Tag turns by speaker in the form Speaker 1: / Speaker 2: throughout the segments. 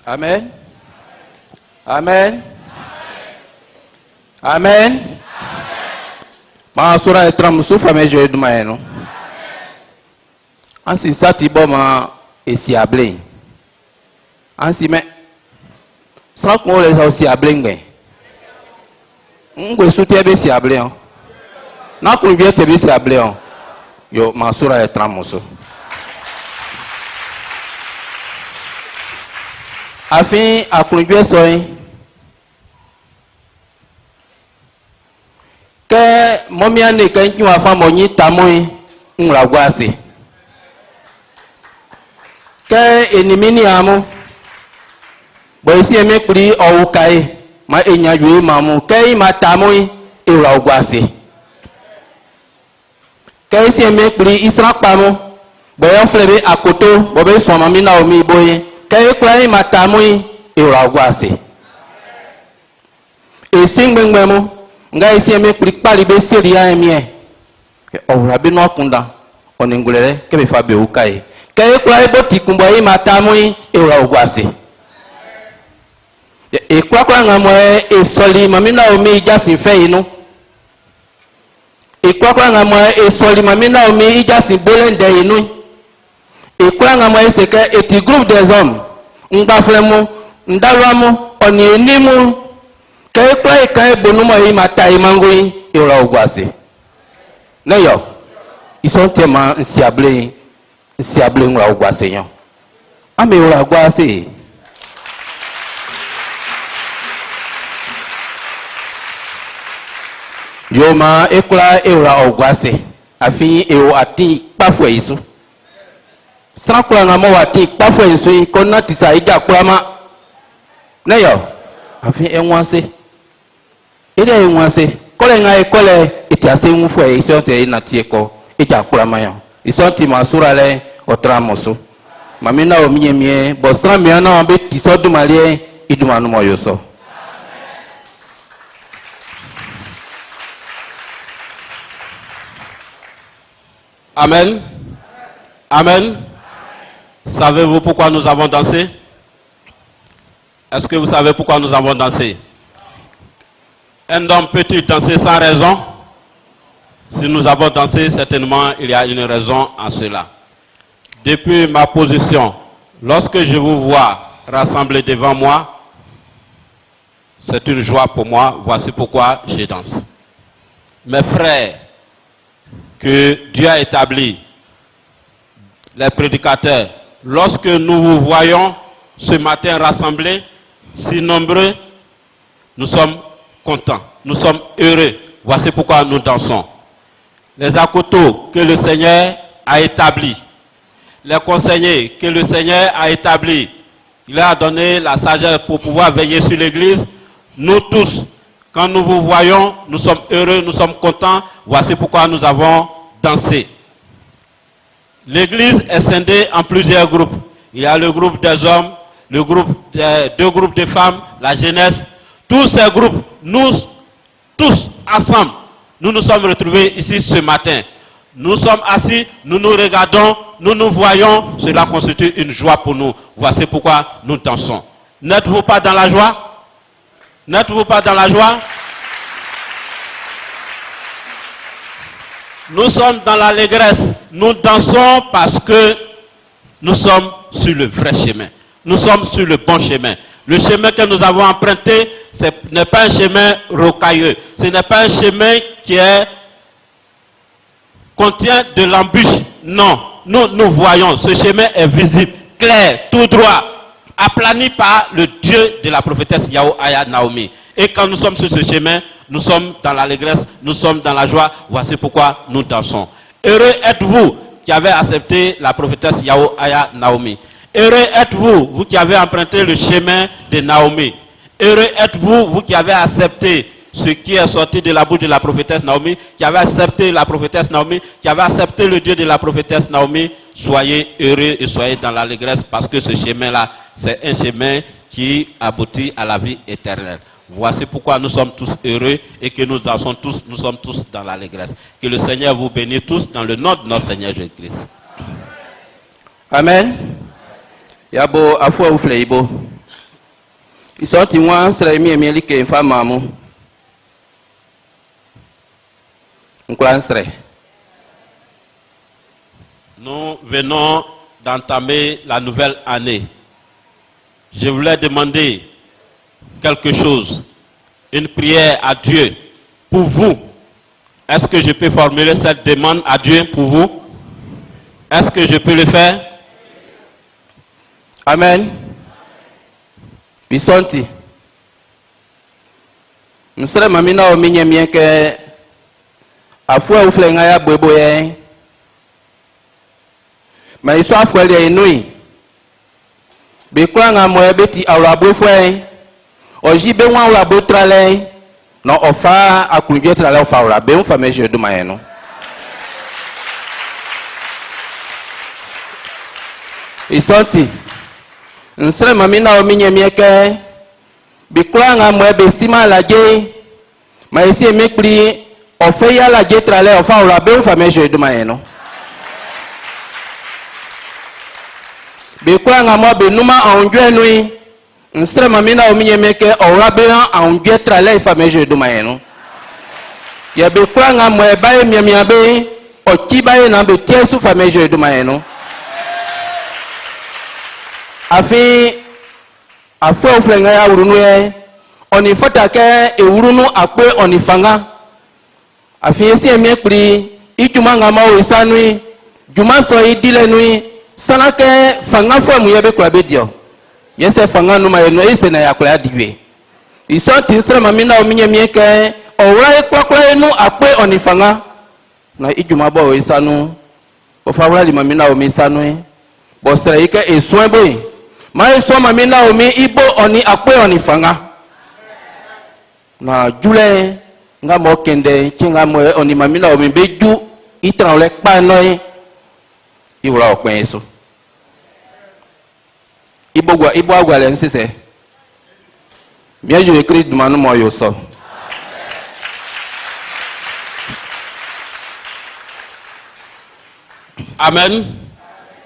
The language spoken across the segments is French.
Speaker 1: Amen. Amen. Amen. Ma sura etram sufa mejo eduma eno. Ansi sati boma esi ablin. Ansi me sans qu'on les aussi ablin. Ngwe suti ebe si ablin. Na kunbie tebe si ablin. Yo ma sura etram muso. Afin a kunbie soin. Que momiane quand tu as fait moni tamoy on la guase que ennemi ni amo boy si eme pri o kai ma enya yue mamu que ma tamoy e la guase que si eme pri isra pamo boy on flebe akoto bobe so mami na omi boy que kwa ma tamoy e la guase e singbengbemo nga isi eme kpali be seri ya emie owura be no kunda oningulere ke be fa be ukai ke ekura ebo tikumbo yi matamu eura ogwase ekura kwa ngamo esoli mamina omi ijasi fe inu ekura kwa ngamo esoli mamina omi ijasi bolende inu ekura ngamo eseke eti groupe des hommes ngba fremu ndalwamu oni enimu kay kwai kay bonuma yi matai mangui eura ogwase nayo isontema nsiable ngura ogwase yon ame eura ogwase yoma ekula eura ogwase afi ewo ati pafwe isu sakula ngamo wati pafwe isu konna tisa ija kulama nayo afi enwase ele enwase kole nga ekole itiase nwufo e isonte na tieko ija kuramayo isonti masura le otramoso mamina omiemie bosra mi na be tisodu malie idumanu moyoso.
Speaker 2: Amen. Amen. Savez-vous pourquoi nous avons dansé? Est-ce que vous savez pourquoi nous avons dansé? Un homme peut-il danser sans raison? Si nous avons dansé, certainement il y a une raison en cela. Depuis ma position, lorsque je vous vois rassemblés devant moi, c'est une joie pour moi. Voici pourquoi je danse. Mes frères, que Dieu a établi, les prédicateurs, lorsque nous vous voyons ce matin rassemblés, si nombreux, nous sommes contents, nous sommes heureux. Voici pourquoi nous dansons. Les akotos que le Seigneur a établis, les conseillers que le Seigneur a établis, il a donné la sagesse pour pouvoir veiller sur l'église. Nous tous, quand nous vous voyons, nous sommes heureux, nous sommes contents. Voici pourquoi nous avons dansé. L'église est scindée en plusieurs groupes. Il y a le groupe des hommes, le groupe deux groupes de femmes, la jeunesse. Tous ces groupes, nous tous ensemble, nous nous sommes retrouvés ici ce matin. Nous sommes assis, nous nous regardons, nous nous voyons. Cela constitue une joie pour nous. Voici pourquoi nous dansons. N'êtes-vous pas dans la joie? N'êtes-vous pas dans la joie? Nous sommes dans l'allégresse. Nous dansons parce que nous sommes sur le vrai chemin. Nous sommes sur le bon chemin. Le chemin que nous avons emprunté, ce n'est pas un chemin rocailleux. Ce n'est pas un chemin qui contient de l'embûche. Non, nous voyons, ce chemin est visible, clair, tout droit, aplani par le Dieu de la prophétesse Yahweh Aya Naomi. Et quand nous sommes sur ce chemin, nous sommes dans l'allégresse, nous sommes dans la joie. Voici pourquoi nous dansons. Heureux êtes-vous qui avez accepté la prophétesse Yahweh Aya Naomi. Heureux êtes-vous, vous qui avez emprunté le chemin de Naomi. Heureux êtes-vous, vous qui avez accepté ce qui est sorti de la bouche de la prophétesse Naomi, qui avez accepté la prophétesse Naomi, qui avez accepté le Dieu de la prophétesse Naomi. Soyez heureux et soyez dans l'allégresse parce que ce chemin-là, c'est un chemin qui aboutit à la vie éternelle. Voici pourquoi nous sommes tous heureux et que nous dansons tous, nous sommes tous dans l'allégresse. Que le Seigneur vous bénisse tous dans le nom de notre Seigneur Jésus-Christ.
Speaker 1: Amen. Yabo afwa ufleibo. Ils sont témoins, c'est mi mi like femme mamu.
Speaker 2: Nous venons d'entamer la nouvelle année. Je voulais demander quelque chose, une prière à Dieu pour vous. Est-ce que je peux formuler cette demande à Dieu pour vous? Est-ce que je peux le faire?
Speaker 1: Amen. Bisonti. Msere mamina o minye mieke afua ufle ngaya bweboye. Ma iso afua le inui. Bekwa nga moye beti awrabo fwe. Oji be wan awrabo trale. No ofa akunje trale ofa awrabe unfa meje do mayeno. Isonti. Nsre mamina o minye mieke bikura nga moye besima la je ma esi emekpri ofe ya la je trale ofa ora be fa meje do mayeno bikura nga mo be numa onjwe nui nsre mamina o minye mieke ora be onjwe trale fa meje do mayeno ya bikura nga moye bae miamia be ochi bae na be tiesu fa meje do mayeno afi afo oflenga ya urunu ye oni fota ke ewurunu akpe oni fanga afi esi emekpri ijuma nga ma oisanui juma so idile nui sana ke fanga fo mu yebe kura bedio yese fanga nu ma eno ese na yakura adiwe iso tinsra mamina o minye mieke owra kwakwa enu akpe oni fanga na ijuma bo oisanu o fawra li mamina o misanu bo sere ike esuan boy ma so mamina o mi ibo oni akpe oni fanga na jule nga mo kende kinga mo oni mamina o mi beju itran le pa no iwra okwen eso ibo agwa le nsise bien je écrit de manu mo yo so
Speaker 2: Amen.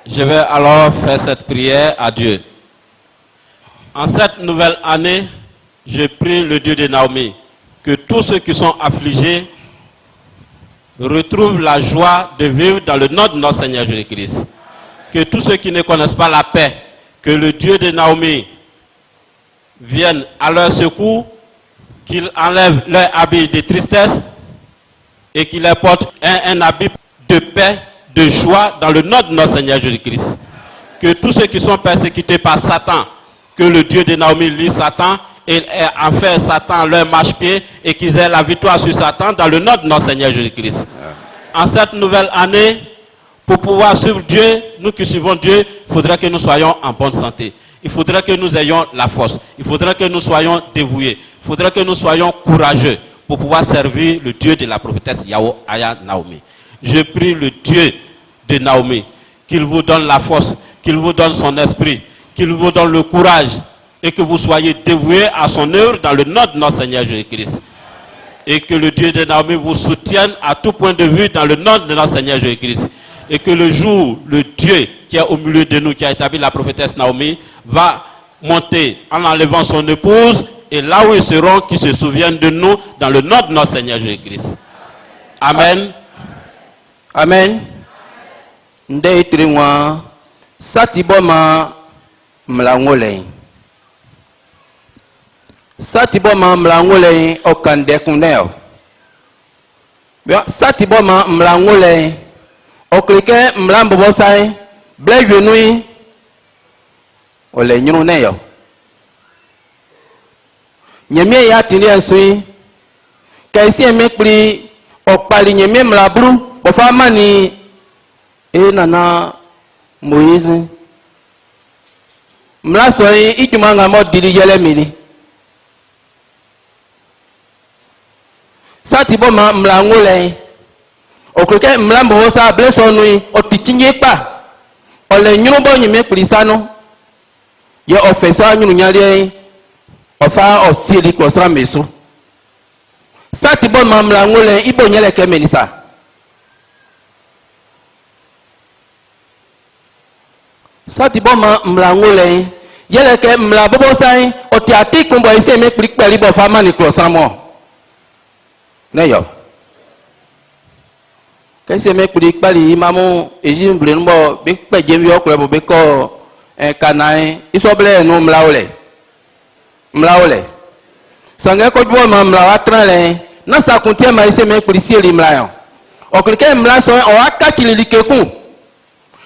Speaker 2: Je vais alors faire cette prière à Dieu. En cette nouvelle année, je prie le Dieu de Naomi que tous ceux qui sont affligés retrouvent la joie de vivre dans le nom de notre Seigneur Jésus-Christ. Que tous ceux qui ne connaissent pas la paix, que le Dieu de Naomi vienne à leur secours, qu'il enlève leur habit de tristesse et qu'il leur porte un habit de paix, de joie dans le nom de notre Seigneur Jésus-Christ. Que tous ceux qui sont persécutés par Satan, que le Dieu de Naomi lit Satan et en fait Satan leur marche-pied et qu'ils aient la victoire sur Satan dans le nom de notre Seigneur Jésus-Christ. En cette nouvelle année, pour pouvoir suivre Dieu, nous qui suivons Dieu, il faudrait que nous soyons en bonne santé. Il faudrait que nous ayons la force. Il faudrait que nous soyons dévoués. Il faudrait que nous soyons courageux pour pouvoir servir le Dieu de la prophétesse Yahweh Aya Naomi. Je prie le Dieu de Naomi qu'il vous donne la force, qu'il vous donne son esprit, qu'il vous donne le courage et que vous soyez dévoués à son œuvre dans le nom de notre Seigneur Jésus-Christ. Et que le Dieu de Naomi vous soutienne à tout point de vue dans le nom de notre Seigneur Jésus-Christ. Et que le jour, le Dieu qui est au milieu de nous, qui a établi la prophétesse Naomi, va monter en enlevant son épouse et là où ils seront, qui se souviennent de nous dans le nom de notre Seigneur Jésus-Christ. Amen.
Speaker 1: Amen. Ndé triwa satiboma mlangole. Satiboma mlangole okande kuneo. Satiboma mlangole oklike mlambo bosai ble yenui ole nyunu neyo. Nyemie ya tini asui kaisi emekpri okpali nyemie mlabru bofama ni nana Moïse mlasoi ijumanga mo dili yele mili sati boma mlangole okreke mlambo hosa bleso nui otichinye pa ole nyubo nyime plisano ye ofesa nyunu nyale ofa osili kwosra meso sati boma mlangole ibo nyele kemenisa sati boma mlangole yele ke mla bobo sai o ti ati kun boy se me klik peli bo fama ni cross ramo ne yo ke se me klik peli mamu ejin blen bo be pe jem yo kro bo be ko e kanai isoble no mlaole sanga ko bo ma mla watrale na sa kuntie ma se me klik si li mla yo o klike mla so o aka kilili keku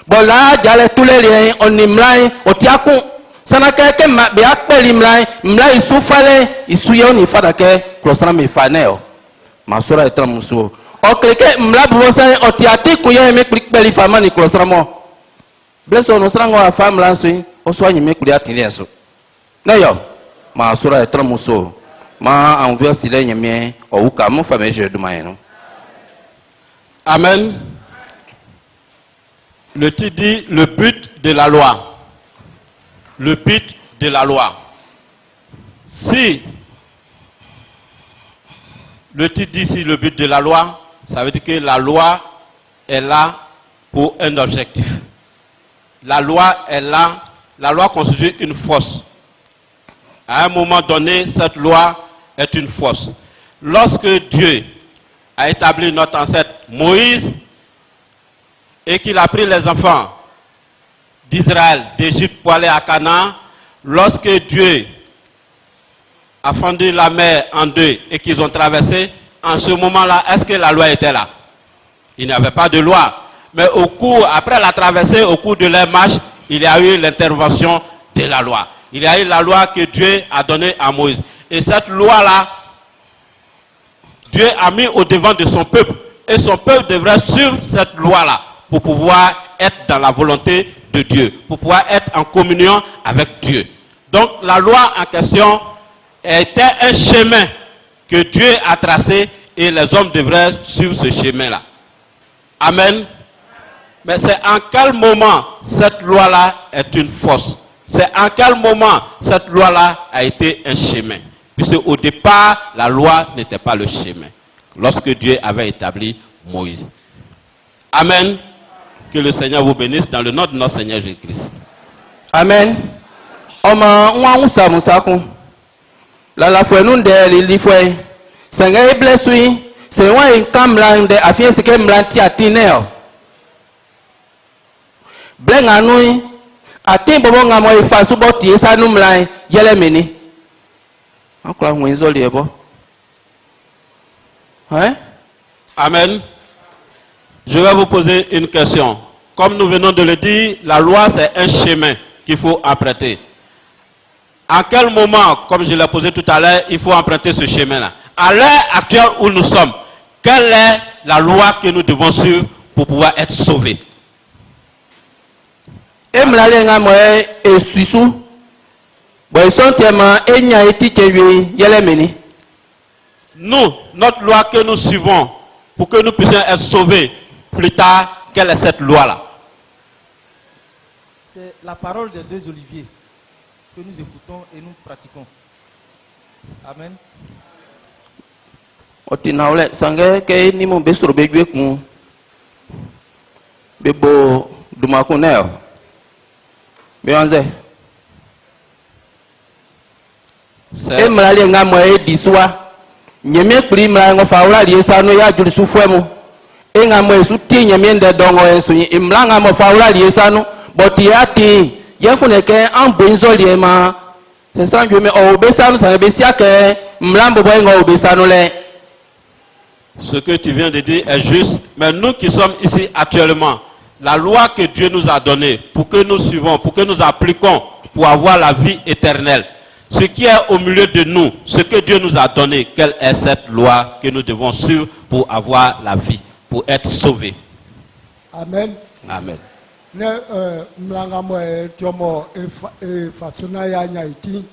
Speaker 1: bola jale tulele oni mla o ti akun sana ke ma be akpeli mla isu fale isu yo ni fada ke krosana me faneo masura etra muso o klike mla bo sa o ti atiku ye me kpeli fama ni krosana mo bleso no srango a famla so o so anyi me kpeli atile so na yo masura etra muso ma envers sile nyame o wuka mo fame je du mayeno.
Speaker 2: Amen. Le titre dit le but de la loi. Le but de la loi. Si le titre dit ici le but de la loi, ça veut dire que la loi est là pour un objectif. La loi est là, la loi constitue une force. À un moment donné, cette loi est une force. Lorsque Dieu a établi notre ancêtre Moïse et qu'il a pris les enfants d'Israël, d'Égypte pour aller à Canaan, lorsque Dieu a fendu la mer en deux et qu'ils ont traversé, en ce moment-là, est-ce que la loi était là? Il n'y avait pas de loi. Mais après la traversée, au cours de leur marche, il y a eu l'intervention de la loi. Il y a eu la loi que Dieu a donnée à Moïse. Et cette loi-là, Dieu a mis au devant de son peuple. Et son peuple devrait suivre cette loi-là pour pouvoir être dans la volonté de Dieu, pour pouvoir être en communion avec Dieu. Donc la loi en question était un chemin que Dieu a tracé et les hommes devraient suivre ce chemin-là. Amen. Mais c'est en quel moment cette loi-là est une force? C'est en quel moment cette loi-là a été un chemin? Puisque au départ, la loi n'était pas le chemin. Lorsque Dieu avait établi Moïse. Amen. Que le Seigneur vous bénisse dans le nom de notre Seigneur Jésus-Christ.
Speaker 1: Amen. Oma nwa usa musaku. La fwe nun de li fwe. Sanga e blessui. Se wa in kamla de afien se ke mlanti atineo. Blenga nui. Atin bobo nga mo ifasu bo ti esa nu mlan yele meni. Akula mwenzo liebo. Hein?
Speaker 2: Amen. Je vais vous poser une question. Comme nous venons de le dire, la loi c'est un chemin qu'il faut emprunter. À quel moment, comme je l'ai posé tout à l'heure, il faut emprunter ce chemin-là? À l'heure actuelle où nous sommes, quelle est la loi que nous devons suivre pour pouvoir être sauvés? Nous, notre loi que nous suivons pour que nous puissions être sauvés plus tard, quelle est cette loi-là?
Speaker 3: C'est la parole des deux oliviers que nous écoutons et nous pratiquons. Amen.
Speaker 1: Otinaule sange ke ni mo besoro bejwe kun bebo dumakuneo beanze e mlali ngamo e diswa nyeme kuri mla ngo faula liesa no ya julisu fuemu e ngamo esu ti nyeme nde dongo ensu imla ngamo faula liesa no boti ati yefune ke ambunzo liema c'est ça que me obesanu ça besia ke mlambo boy ngo obesanu le.
Speaker 2: Ce que tu viens de dire est juste, mais nous qui sommes ici actuellement, la loi que Dieu nous a donnée pour que nous suivons, pour que nous appliquons, pour avoir la vie éternelle, ce qui est au milieu de nous, ce que Dieu nous a donné, quelle est cette loi que nous devons suivre pour avoir la vie, pour être sauvés?
Speaker 4: Amen.
Speaker 2: Amen.
Speaker 4: Mlanga mo tiomo fasona ya nyaiti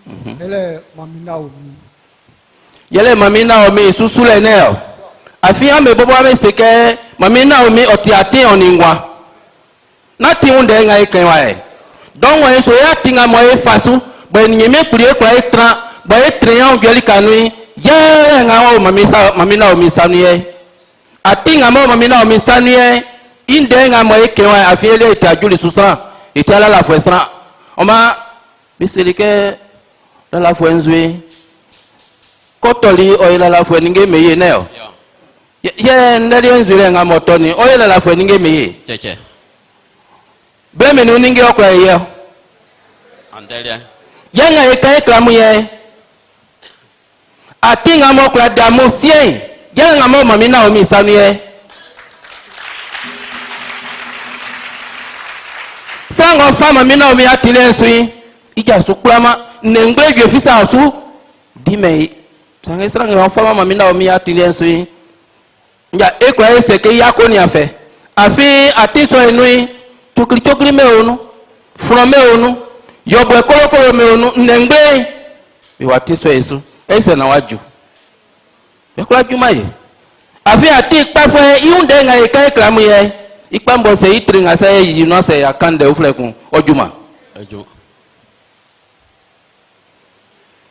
Speaker 4: ele mamina omi.
Speaker 1: Yele mamina omi susule neo. Afia me bobo ame seke mamina omi otiati oningwa. Nati unde nga ikenwa e. Don wa so ya tinga mo e fasu, bo nyeme kulie kwa etra, bo etreyan biali kanui, ye nga o mamina omi sanuye. Atinga mo mamina omi sanuye. Inde nga mo ekenwa afia le itajuli susra, itala la fwesra. Oma biselike la fo nzwe kotoli oyela la fo ninge meye neo ye ndali nzwe nga motoni oyela la fo ninge meye
Speaker 2: Cheche.
Speaker 1: beme no ninge okwa ye
Speaker 2: Andelia.
Speaker 1: yanga ekaye klamu ye atinga mo kwa damu sie yanga mo mamina omi sanu ye sango fama mina omi atile sui ija suklama nengbe gwe fisa su dime sange sanga fama mamina omi atile sui ya ekwa eseke yakoni afe afi atiso enui chokri me onu from me onu yobwe kolokolo me onu nengbe iwatiso esu ese na waju yakula jumaye afi ati kpafo iunde nga ekai klamu ye ikpambo se itri nga se yino se yakande uflekun ojuma
Speaker 2: Ojo.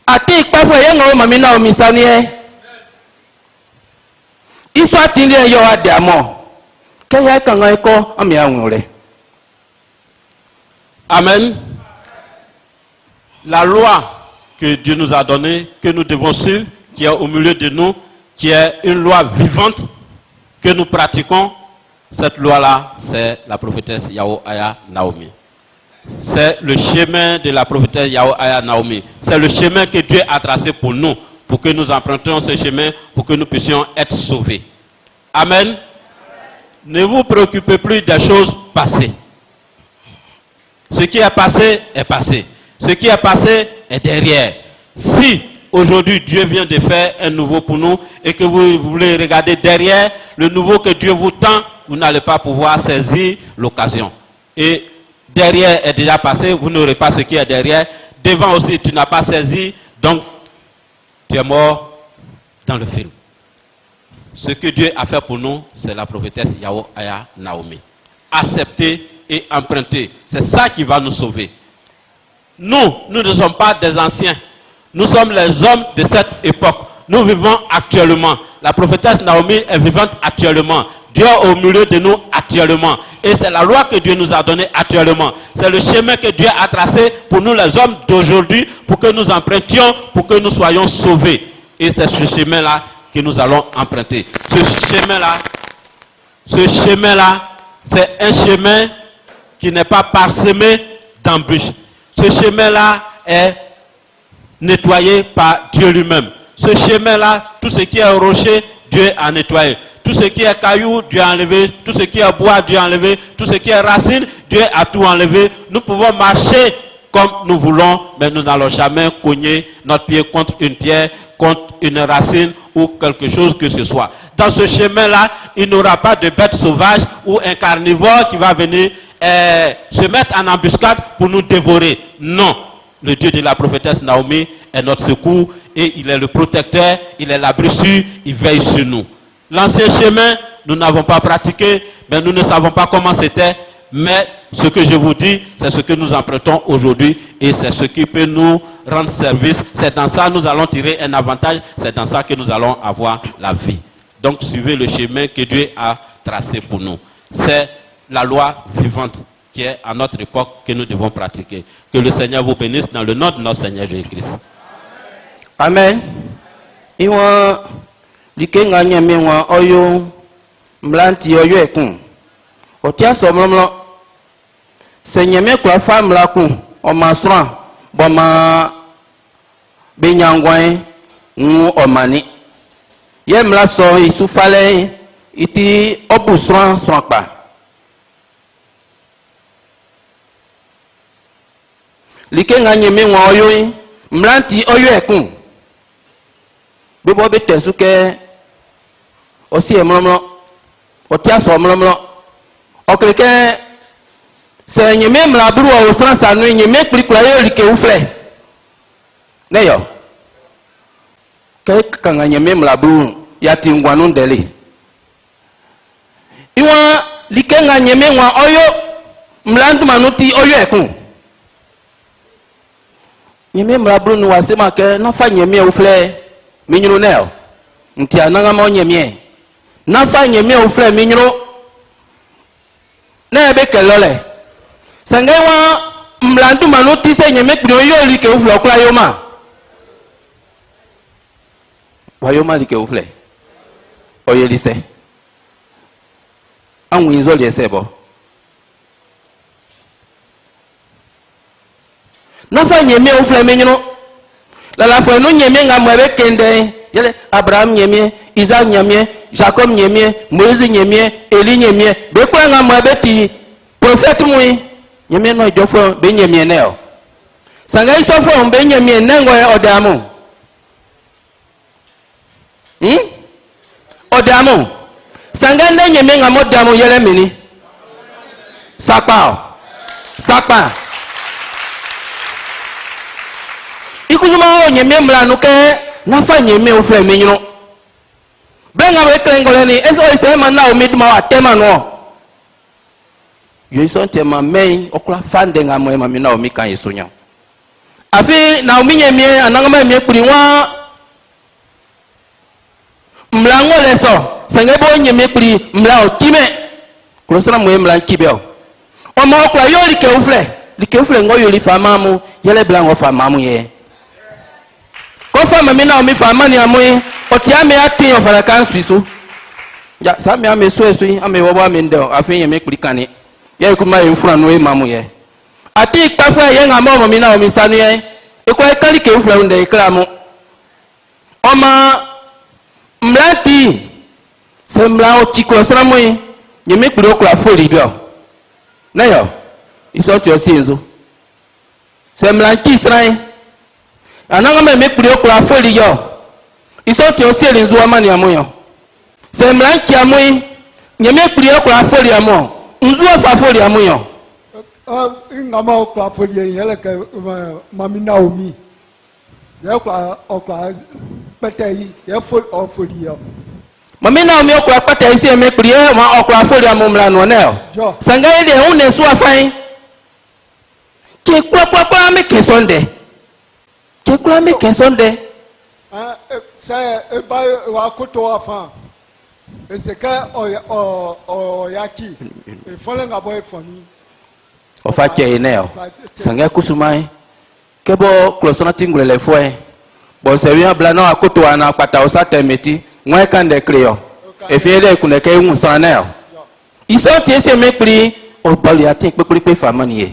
Speaker 1: ati kpafo ye nga mami na omisani ye iso atindi yo ade amo ke ya kanga eko ami anwure.
Speaker 2: Amen. La loi que Dieu nous a donnée, que nous devons suivre, qui est au milieu de nous, qui est une loi vivante que nous pratiquons, cette loi-là, c'est la prophétesse Yahuaya Naomi. C'est le chemin de la prophétesse Yahuaya Naomi. C'est le chemin que Dieu a tracé pour nous, pour que nous empruntions ce chemin, pour que nous puissions être sauvés. Amen. Ne vous préoccupez plus des choses passées. Ce qui est passé est passé. Ce qui est passé est derrière. Si aujourd'hui Dieu vient de faire un nouveau pour nous et que vous voulez regarder derrière le nouveau que Dieu vous tend, vous n'allez pas pouvoir saisir l'occasion. Et derrière est déjà passé, vous n'aurez pas ce qui est derrière. Devant aussi, tu n'as pas saisi, donc tu es mort dans le film. Ce que Dieu a fait pour nous, c'est la prophétesse Yahuaya Naomi. Accepter et emprunter. C'est ça qui va nous sauver. Nous ne sommes pas des anciens. Nous sommes les hommes de cette époque. Nous vivons actuellement. La prophétesse Naomi est vivante actuellement. Dieu est au milieu de nous actuellement. Et c'est la loi que Dieu nous a donnée actuellement. C'est le chemin que Dieu a tracé pour nous les hommes d'aujourd'hui, pour que nous empruntions, pour que nous soyons sauvés. Et c'est ce chemin-là que nous allons emprunter. Ce chemin-là, c'est un chemin qui n'est pas parsemé d'embûches. Ce chemin-là est nettoyé par Dieu lui-même. Ce chemin-là, tout ce qui est rocher, Dieu a nettoyé. Tout ce qui est caillou, Dieu a enlevé. Tout ce qui est bois, Dieu a enlevé. Tout ce qui est racine, Dieu a tout enlevé. Nous pouvons marcher comme nous voulons, mais nous n'allons jamais cogner notre pied contre une pierre, contre une racine ou quelque chose que ce soit. Dans ce chemin-là, il n'y aura pas de bête sauvage ou un carnivore qui va venir se mettre en embuscade pour nous dévorer. Non. Le Dieu de la prophétesse Naomi est notre secours et il est le protecteur, il est l'abri sûr, il veille sur nous. L'ancien chemin, nous n'avons pas pratiqué, mais nous ne savons pas comment c'était. Mais ce que je vous dis, c'est ce que nous empruntons aujourd'hui et c'est ce qui peut nous rendre service. C'est dans ça que nous allons tirer un avantage, c'est dans ça que nous allons avoir la vie. Donc suivez le chemin que Dieu a tracé pour nous. C'est la loi vivante qui est à notre époque que nous devons pratiquer. Que le Seigneur vous bénisse dans le nom de notre Seigneur Jésus-Christ.
Speaker 1: Amen. Iwa likenga nyamenwa oyo mlanti oyo ekun. Otia somlomlo. Senyeme kwa famla ku omasran boma benyangwan nu omani. Ye mla so isufale iti obusran sranpa. Likenga nyamenwa oyo mlanti oyo ekun. Bibo betesuke osi emlomlo. Otia somlomlo. Okreke se nyeme mlabru o sran sanu nyeme klikula yo like ufle ne yo ke kanga nyeme mlabru ya tingwanu ndele iwa like nga nyeme nwa oyo mlandu manuti oyo ekun nyeme mlabru nu wasema ke na fa nyeme ufle minyuru ne yo ntia nanga mo nyeme na fa nyeme ufle minyuru na ebe kelole Sangewa mlandu manu tise nyeme kpino yo like ufle okula yoma wa yoma like ufle oyelise anwu inzo liesebo nafa nyeme ufle menyino la fo no nyeme ngamwe kende yele Abraham nyeme Isaac nyeme Jacob nyeme Moïse nyeme Eli nyeme be kwa ngamwe beti prophète mui nyeme no jofo be nyeme neo sanga isofo be nyeme nengo odamu odamu sanga ne nyeme ngamo damu yele mini sakpa ikuzuma nyeme mlanu ke nafa nyeme ufle menyino benga we klengoleni eso ise mana o midma atema no yo iso tema main okula fande nga mo mami na o mika yesunya afi na o minyemie ananga me kuri wa mlango leso sangebo nyeme kuri mla o time krosana mo mla kibeo o ma okula yo like ufle ngo yo li famamu yele blango famamu ye kofa mami na o mi famani amoy otiame ati ofara kan suiso ya sami ame suesu ame wobo ame ndo afenye me klikani ya ikuma infura no emamu ye ati kpafa ye ngamo mami na o mi sanu ye iko e kali ke infura nde ikramu oma mlati se mla o chiko sramu ye nyeme kuri okura foli bio na yo iso ti o sinzo se mla ki srai ananga me kuri okura foli yo iso ti o si elinzu amani amoyo se mlanki amoyi nyeme kuri okura foli amo nzu afa foli amoyo
Speaker 4: ngama okura foli yele ke mami Naomi ye okura petei ye foli yo mami Naomi okura petei si me kuri ma okura foli amo mlanu neo sanga ile une su afan ke kwa me kesonde ke kwa me kesonde c'est ba wa koto afan c'est que o yaki e fole ngabo e foni
Speaker 1: o fa ke eneo sanga kusumai kebo klosona tingule foi bo se wi abla na akoto ana pata o sa temeti nwe kan de creo e fi ele kun ke wu san neo iso ti ese me pri o bali atin pe famani ye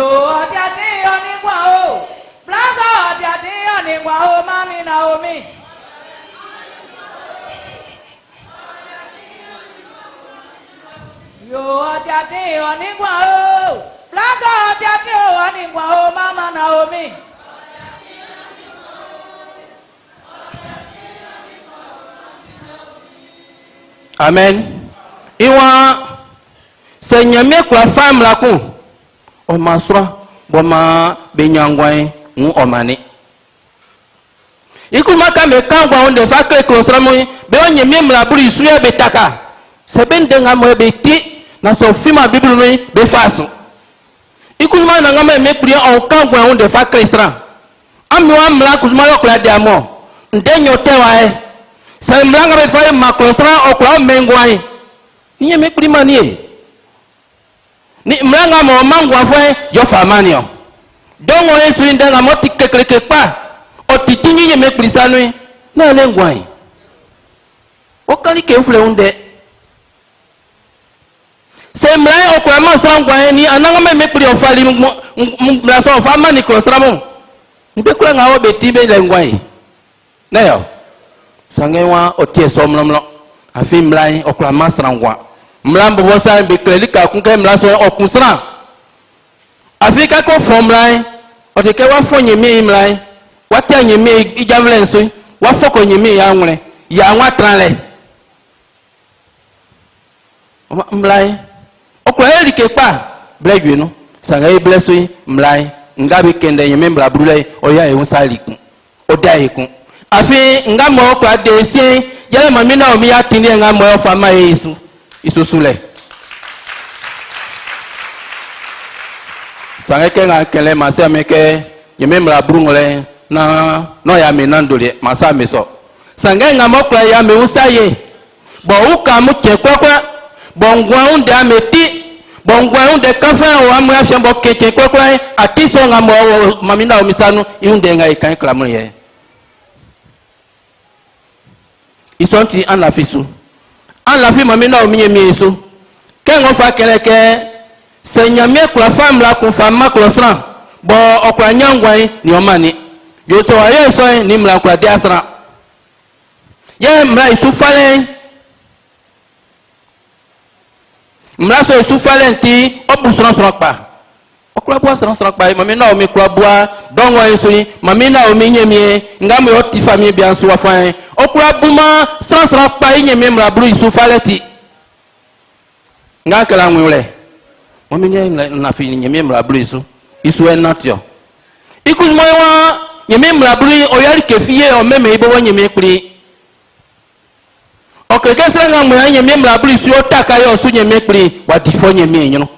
Speaker 5: yo atiati onigwa o plaza atiati onigwa o mami Naomi yo atiati onigwa o plaza atiati onigwa o mama Naomi
Speaker 1: amen iwa senyame kwa famla ku o masra boma benyangwan ngu omani ikuma ka me kangwa onde fa kle klosramo be onye mi mla buri suya betaka sebe ndenga mo beti na so fima biblu no be faso ikuma na ngama me pri on kangwa onde fa klesra ami wa mla kuzuma yo kla de amo ndenyo tewa e se mla ngaba fa ma klosra o kla mengwan nye me pri manie ni mlanga mo mangwa fwe yo famanio dongo yesu ndanga mo tikekeke pa o titinyi nye me prisanu na le ngwan o kali ke fle unde se mlai o kwa ma sangwa ni ananga me pri o fali mla so famani ko sramo ni be kula ngawo betibe le ngwan na yo sangewa o tie so mlomlo afi mlai o kwa ma sangwa mlambo bosa be klelika kunke mlaso okusra afika ko formlai o te ke wa fonye mi mlai wa te anye mi ijavlenso wa foko nye mi ya nwre ya nwa tranle mlai o ko elike pa blegwe no sanga e bleso mlai ngabe kende nye membra brulai o ya e unsaliku o dai ku afi ngamo ko ade sie yele mami na o mi ya tini ngamo o fama yesu isusule Sangeke nga kele masa meke yeme mra brungole na no ya menandole masa meso. Sange nga mokla ya me usaye. Bo uka mu chekwekwe bongwa unde ameti bongwa unde kafa wa mu afya bo keke kwekwe atiso nga mo mamina omisanu iunde nga ikan klamuye. Isonti an la fisu. An la fi mamina omiye mieso. Kengo fa keleke se nyame kula fam la kun fama kula sran bo okwa nyangwan ni omani yo so aye so ni mla kula diasra ye mla isufale mla so isufale nti obu sran sran pa okula bo sran sran pa mami na o mi kula boa dongo yeso mami na o mi nyemie ngam yo ti famille bien so afan okula buma sran sran pa nyemie mla bru isufale ti ngakala nwule Ominye na fi nyeme mrablu isu enatio ikus moywa nyeme mrablu oyari kefie o meme ibo nyeme kuri okeke sanga mo nyeme mrablu isu otaka yo su nyeme kuri watifo nyeme nyino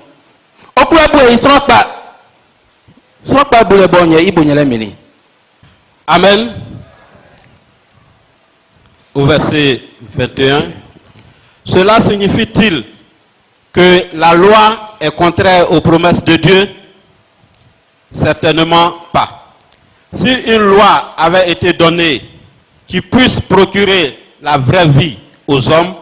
Speaker 1: okura bu isropa sropa bu le bonye ibo nyele mini.
Speaker 2: Amen. Au verset 21, cela signifie-t-il que la loi est contraire aux promesses de Dieu? Certainement pas. Si une loi avait été donnée qui puisse procurer la vraie vie aux hommes,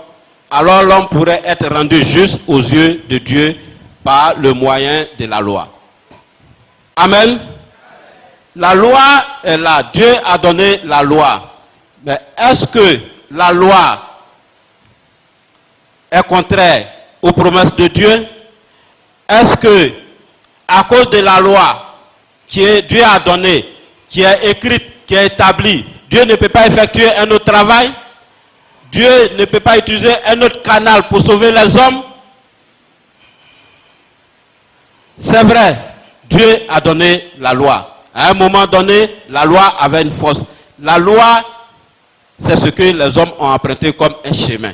Speaker 2: alors l'homme pourrait être rendu juste aux yeux de Dieu par le moyen de la loi. Amen. La loi est là. Dieu a donné la loi. Mais est-ce que la loi est contraire aux promesses de Dieu? Est-ce que, à cause de la loi que Dieu a donnée, qui est écrite, qui est établie, Dieu ne peut pas effectuer un autre travail? Dieu ne peut pas utiliser un autre canal pour sauver les hommes? C'est vrai, Dieu a donné la loi. À un moment donné, la loi avait une force. La loi, c'est ce que les hommes ont emprunté comme un chemin.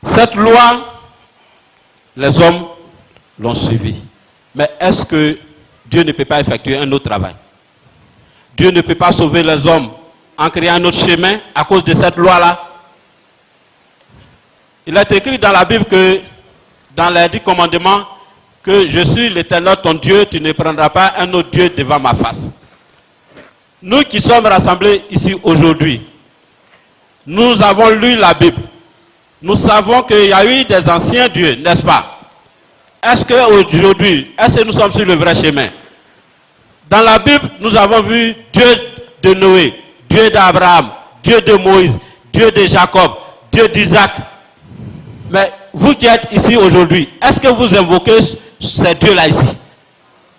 Speaker 2: Cette loi, les hommes l'ont suivie. Mais est-ce que Dieu ne peut pas effectuer un autre travail? Dieu ne peut pas sauver les hommes en créant un autre chemin à cause de cette loi-là? Il est écrit dans la Bible que, dans les 10 commandements, que je suis l'Éternel ton Dieu, tu ne prendras pas un autre Dieu devant ma face. Nous qui sommes rassemblés ici aujourd'hui, nous avons lu la Bible. Nous savons qu'il y a eu des anciens dieux, n'est-ce pas? Est-ce qu'aujourd'hui, est-ce que nous sommes sur le vrai chemin? Dans la Bible, nous avons vu Dieu de Noé, Dieu d'Abraham, Dieu de Moïse, Dieu de Jacob, Dieu d'Isaac. Mais vous qui êtes ici aujourd'hui, est-ce que vous invoquez ces dieux-là ici?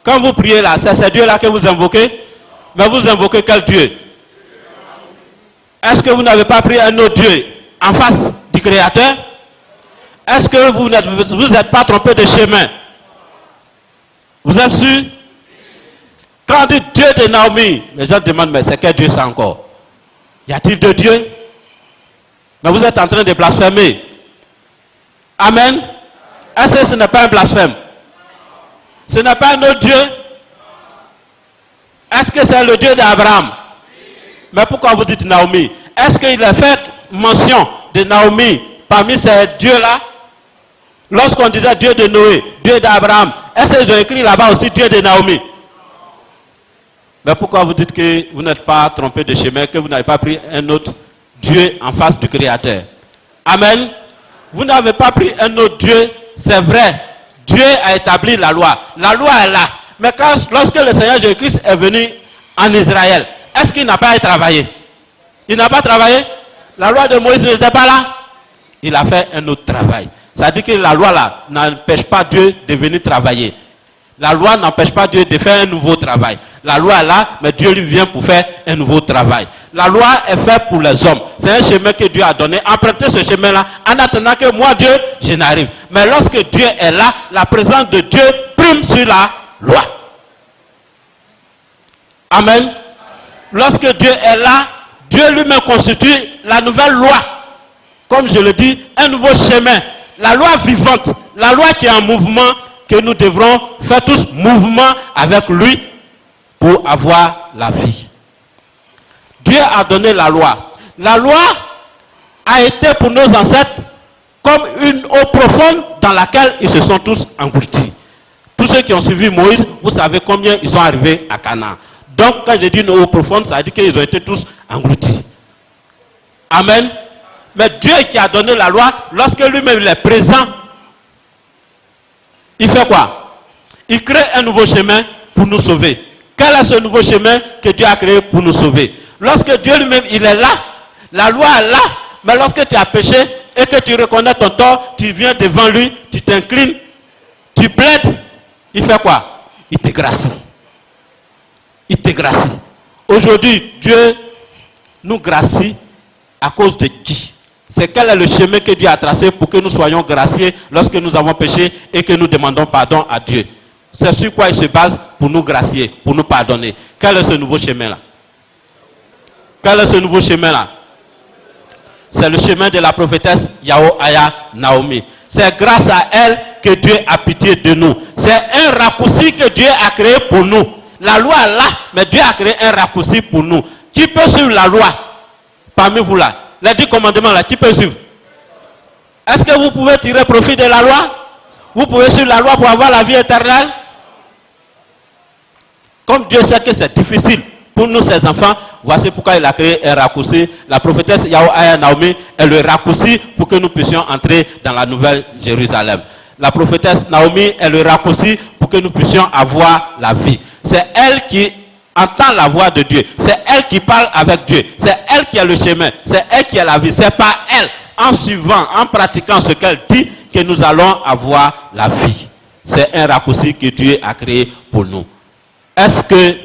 Speaker 2: Quand vous priez là, c'est ces dieux-là que vous invoquez? Mais vous invoquez quel Dieu? Est-ce que vous n'avez pas pris un autre Dieu en face du Créateur? Est-ce que vous n'êtes pas trompé de chemin? Vous êtes sûr? Quand on dit Dieu de Naomi, les gens demandent, mais c'est quel Dieu ça encore? Y a-t-il deux dieux? Mais vous êtes en train de blasphémer. Amen. Est-ce que ce n'est pas un blasphème? Ce n'est pas un autre Dieu? Est-ce que c'est le Dieu d'Abraham? Mais pourquoi vous dites Naomi? Est-ce qu'il a fait mention de Naomi parmi ces dieux-là? Lorsqu'on disait Dieu de Noé, Dieu d'Abraham, est-ce qu'ils ont écrit là-bas aussi Dieu de Naomi? Mais pourquoi vous dites que vous n'êtes pas trompé de chemin, que vous n'avez pas pris un autre Dieu en face du Créateur? Amen. Vous n'avez pas pris un autre Dieu, c'est vrai. Dieu a établi la loi. La loi est là. Mais lorsque le Seigneur Jésus-Christ est venu en Israël, est-ce qu'il n'a pas travaillé? Il n'a pas travaillé? La loi de Moïse n'était pas là? Il a fait un autre travail. Ça dit que la loi là n'empêche pas Dieu de venir travailler. La loi n'empêche pas Dieu de faire un nouveau travail. La loi est là, mais Dieu lui vient pour faire un nouveau travail. La loi est faite pour les hommes. C'est un chemin que Dieu a donné. Empruntez ce chemin-là en attendant que moi, Dieu, je n'arrive. Mais lorsque Dieu est là, la présence de Dieu prime sur la loi. Amen. Lorsque Dieu est là, Dieu lui-même constitue la nouvelle loi. Comme je le dis, un nouveau chemin. La loi vivante, La loi qui est en mouvement, que nous devrons faire tous mouvement avec lui pour avoir la vie. Dieu a donné la loi. La loi a été pour nos ancêtres comme une eau profonde dans laquelle ils se sont tous engloutis. Tous ceux qui ont suivi Moïse, vous savez combien ils sont arrivés à Canaan. Donc quand je dis une eau profonde, ça veut dire qu'ils ont été tous engloutis. Amen. Mais Dieu qui a donné la loi, lorsque lui-même il est présent, il fait quoi? Il crée un nouveau chemin pour nous sauver. Quel est ce nouveau chemin que Dieu a créé pour nous sauver? Lorsque Dieu lui-même il est là, la loi est là, mais lorsque tu as péché et que tu reconnais ton tort, tu viens devant lui, tu t'inclines, tu plaides, il fait quoi? Il te gracie. Il te gracie. Aujourd'hui, Dieu nous gracie à cause de qui? C'est quel est le chemin que Dieu a tracé pour que nous soyons graciés lorsque nous avons péché et que nous demandons pardon à Dieu? C'est sur quoi il se base pour nous gracier, pour nous pardonner. Quel est ce nouveau chemin-là? Quel est ce nouveau chemin-là? C'est le chemin de la prophétesse Yahoaya Naomi. C'est grâce à elle que Dieu a pitié de nous. C'est un raccourci que Dieu a créé pour nous. La loi est là, mais Dieu a créé un raccourci pour nous. Qui peut suivre la loi parmi vous là? Les 10 commandements là, qui peut suivre? Est-ce que vous pouvez tirer profit de la loi? Vous pouvez suivre la loi pour avoir la vie éternelle? Comme Dieu sait que c'est difficile pour nous, ses enfants, voici pourquoi il a créé un raccourci. La prophétesse Yahoaya Naomi est le raccourci pour que nous puissions entrer dans la nouvelle Jérusalem. La prophétesse Naomi est le raccourci pour que nous puissions avoir la vie. C'est elle qui entend la voix de Dieu. C'est elle qui parle avec Dieu. C'est elle qui a le chemin. C'est elle qui a la vie. C'est pas elle, en suivant, en pratiquant ce qu'elle dit, que nous allons avoir la vie. C'est un raccourci que Dieu a créé pour nous. Est-ce que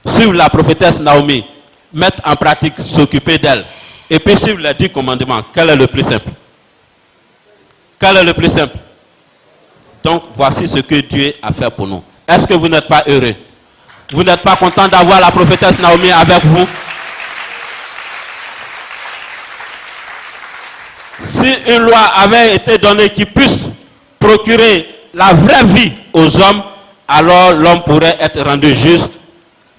Speaker 2: suivre la prophétesse Naomi, mettre en pratique, s'occuper d'elle, et puis suivre les 10 commandements, quel est le plus simple? Quel est le plus simple? Donc voici ce que Dieu a fait pour nous. Est-ce que vous n'êtes pas heureux? Vous n'êtes pas content d'avoir la prophétesse Naomi avec vous? Si une loi avait été donnée qui puisse procurer la vraie vie aux hommes, alors l'homme pourrait être rendu juste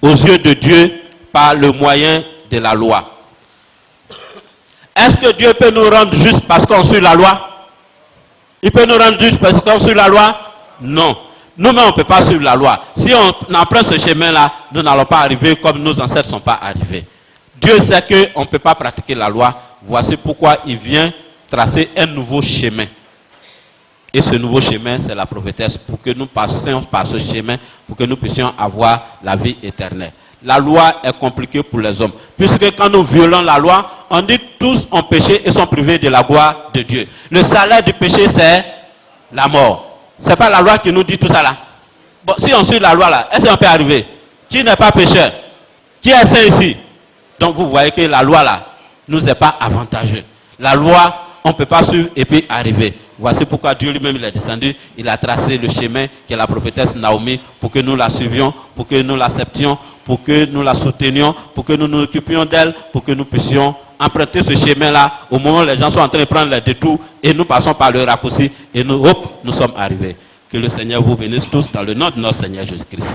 Speaker 2: aux yeux de Dieu par le moyen de la loi. Est-ce que Dieu peut nous rendre juste parce qu'on suit la loi? Il peut nous rendre juste parce qu'on suit la loi? Non. Nous-mêmes, on ne peut pas suivre la loi. Si on emprunte ce chemin-là, nous n'allons pas arriver comme nos ancêtres ne sont pas arrivés. Dieu sait qu'on ne peut pas pratiquer la loi. Voici pourquoi il vient tracer un nouveau chemin. Et ce nouveau chemin, c'est la prophétesse, pour que nous passions par ce chemin, pour que nous puissions avoir la vie éternelle. La loi est compliquée pour les hommes. Puisque quand nous violons la loi, on dit tous ont péché et sont privés de la gloire de Dieu. Le salaire du péché, c'est la mort. Ce n'est pas la loi qui nous dit tout ça là. Bon, si on suit la loi là, est-ce qu'on peut arriver? Qui n'est pas pécheur? Qui est saint ici? Donc vous voyez que la loi là, nous est pas avantageux. La loi, on ne peut pas suivre et puis arriver. Voici pourquoi Dieu lui-même il est descendu, il a tracé le chemin qui est la prophétesse Naomi pour que nous la suivions, pour que nous l'acceptions, pour que nous la soutenions, pour que nous nous occupions d'elle, pour que nous puissions emprunter ce chemin-là au moment où les gens sont en train de prendre les détours et nous passons par le raccourci et nous, hop, nous sommes arrivés. Que le Seigneur vous bénisse tous dans le nom de notre Seigneur Jésus-Christ.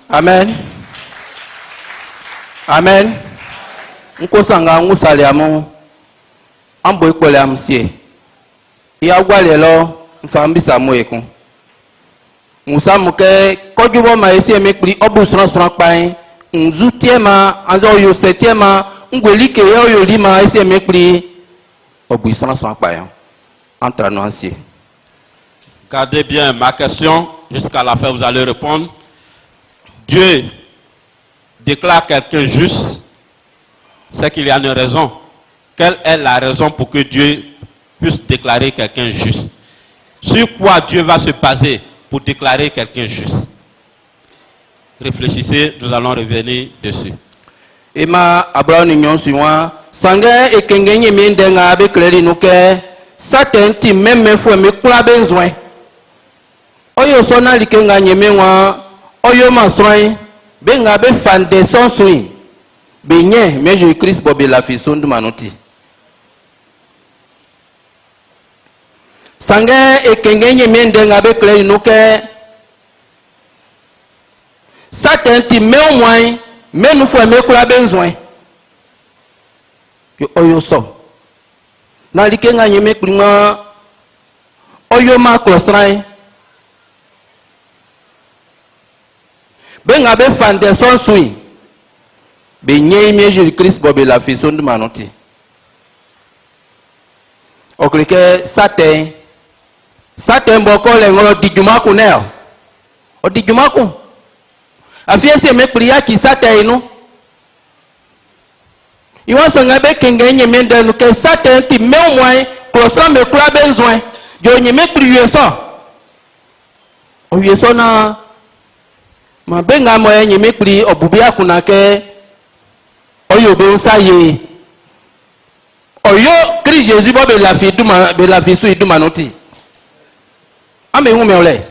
Speaker 1: Amen. Amen. Nkosanga ngusaliamu ambo ikole amsie. Ya gwalelo mfambisa moyeku. Musamuke kojubo ma esi emekpli obu sran pain nzutiema anzo yo setiema ngwelike yo lima esi emekpli obu sran pain. Entre nous anciens.
Speaker 2: Gardez bien ma question jusqu'à la fin, vous allez répondre. Dieu déclare quelqu'un juste, c'est qu'il y a une raison. Quelle est la raison pour que Dieu puisse déclarer quelqu'un juste? Sur quoi Dieu va se baser pour déclarer quelqu'un juste? Réfléchissez, nous allons revenir dessus.
Speaker 1: Ema Abraham nyon suwa sanga ekengenye mendenga be kleri nuke satenti meme fo me kula benzwen oyo sona likenga nyemenwa oyo masroin benga be fande sonsui benye mais Jésus Christ bobe la fisondu manoti Sange ekenge nyemende ngabe kle inuke. Satan ti me au moins, me nous faut me kula besoin. Yo oyo so. Na like nga nyeme klima oyo ma klosrai. Ben ngabe fande son sui. Be nye ime Jésus-Christ bobe la fison de manoti. Oklike Satan. Satan boko le ngolo dijumaku neo. O dijumaku. Afiese me priya ki Satan inu. Iwa sanga be kenge nye mende no ke Satan ti me au moins klosra me kula besoin. Yo nye me priye so. O yeso na ma benga mo nye me pri obubia kuna ke oyo be unsaye. Oyo Christ Jésus bo be la fi su iduma noti. Ame hu me ole.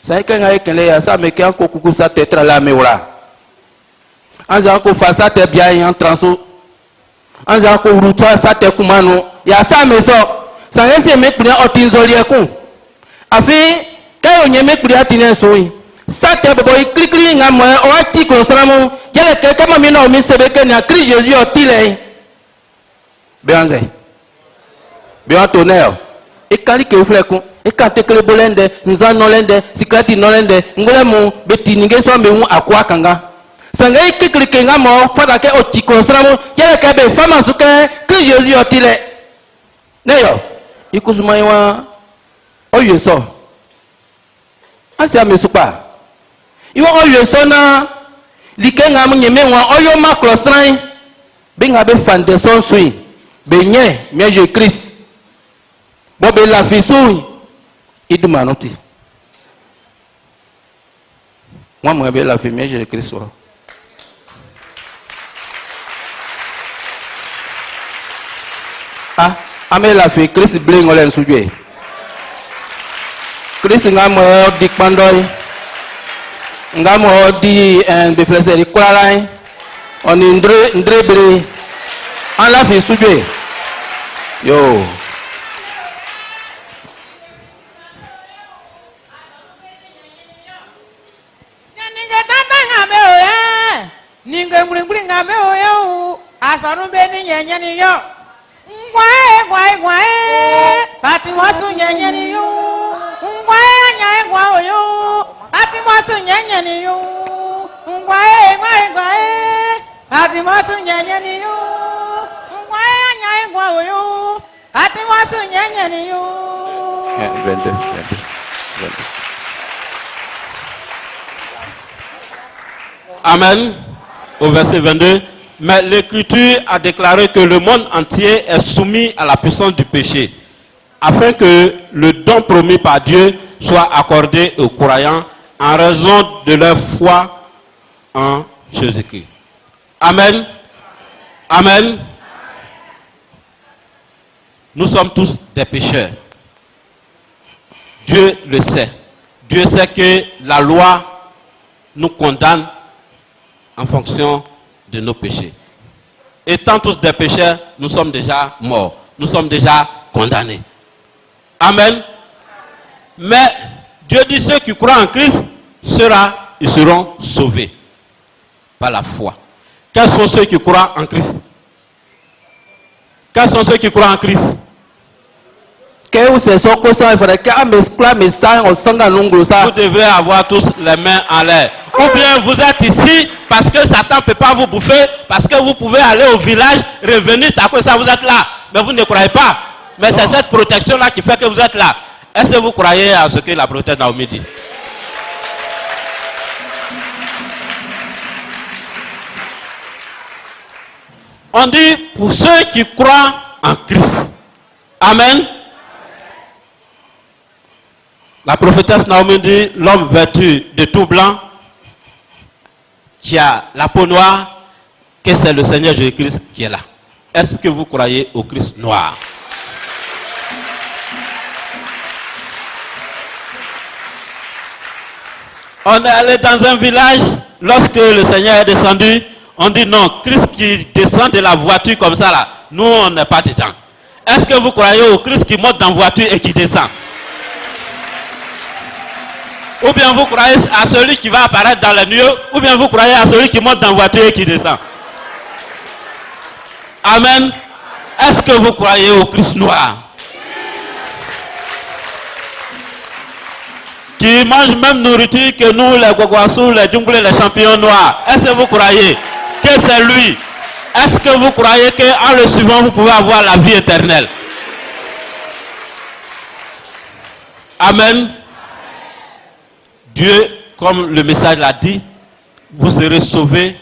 Speaker 1: Sa ikenga ekele ya sa me ke anko kuku sa tetra la me ora. Anza anko fa sa te bia en transo. Anza anko ruta sa te kumano. Ya sa me so. Sa ngese me pri otinzoli eku. Afi kayo nye me pri atine so yi. Sa te bobo iklikli nga mo o ati ko salamu. Yele ke kama mi na o mi sebeke na Christ Jésus otile. Beanze. Bean tonel. Ekali ke ufleku. Ekante kele bolende, nzan nolende, sikrati nolende, ngole mu beti ninge so me hu akwa kanga. Sanga ikikli ke nga mo fada ke otiko salamu. Yele ke be fama suke Christ Jésus otile. Neyo. Ikuzuma iwa oyo so. Asi amesupa. Iwa oyo so na like nga mu nyeme wa oyo maklosran. Benga be fande son sui. Benye mie Jésus Christ. Bobe la fisui idumanoti. Moi moi be la fi mie Jésus Christ wa. Ah, ame la fi Christ bling olen sujwe. Christ nga mo di pandoy. Nga mo di en be flese di kwalai. On ndre bre. An la fi sujwe. Yo.
Speaker 5: Ninga ngling ngame oyo asanu be ni nyanya ni yo ngwae pati wasu nyanya ni yo ngwae ngwa oyo pati wasu nyanya ni yo ngwae pati wasu nyanya ni yo ngwae ngwa oyo pati wasu nyanya ni yo
Speaker 1: 22.
Speaker 2: Amen. Au verset 22, mais l'Écriture a déclaré que le monde entier est soumis à la puissance du péché, afin que le don promis par Dieu soit accordé aux croyants en raison de leur foi en Jésus-Christ. Amen. Amen. Nous sommes tous des pécheurs. Dieu le sait. Dieu sait que la loi nous condamne en fonction de nos péchés. Étant tous des pécheurs, nous sommes déjà morts. Nous sommes déjà condamnés. Amen. Mais Dieu dit ceux qui croient en Christ, ils seront sauvés par la foi. Quels sont ceux qui croient en Christ? Quels sont ceux qui croient en Christ?
Speaker 1: Vous
Speaker 2: devez avoir tous les mains en l'air. Ou bien vous êtes ici parce que Satan ne peut pas vous bouffer, parce que vous pouvez aller au village, revenir, c'est à cause de ça vous êtes là. Mais vous ne croyez pas. Mais c'est cette protection-là qui fait que vous êtes là. Est-ce que vous croyez à ce que la prophète Naomi dit? On dit pour ceux qui croient en Christ. Amen. La prophétesse Naomi dit, l'homme vêtu de tout blanc, qui a la peau noire, que c'est le Seigneur Jésus-Christ qui est là. Est-ce que vous croyez au Christ noir? On est allé dans un village, lorsque le Seigneur est descendu, on dit non, Christ qui descend de la voiture comme ça là, nous on n'est pas dedans. Est-ce que vous croyez au Christ qui monte dans la voiture et qui descend? Ou bien vous croyez à celui qui va apparaître dans les nuées? Ou bien vous croyez à celui qui monte dans la voiture et qui descend? Amen. Est-ce que vous croyez au Christ noir? Qui mange même nourriture que nous, les Gogwassou, les Djungles, les champions noirs. Est-ce que vous croyez que c'est lui? Est-ce que vous croyez qu'en le suivant, vous pouvez avoir la vie éternelle? Amen. Dieu, comme le message l'a dit, vous serez sauvés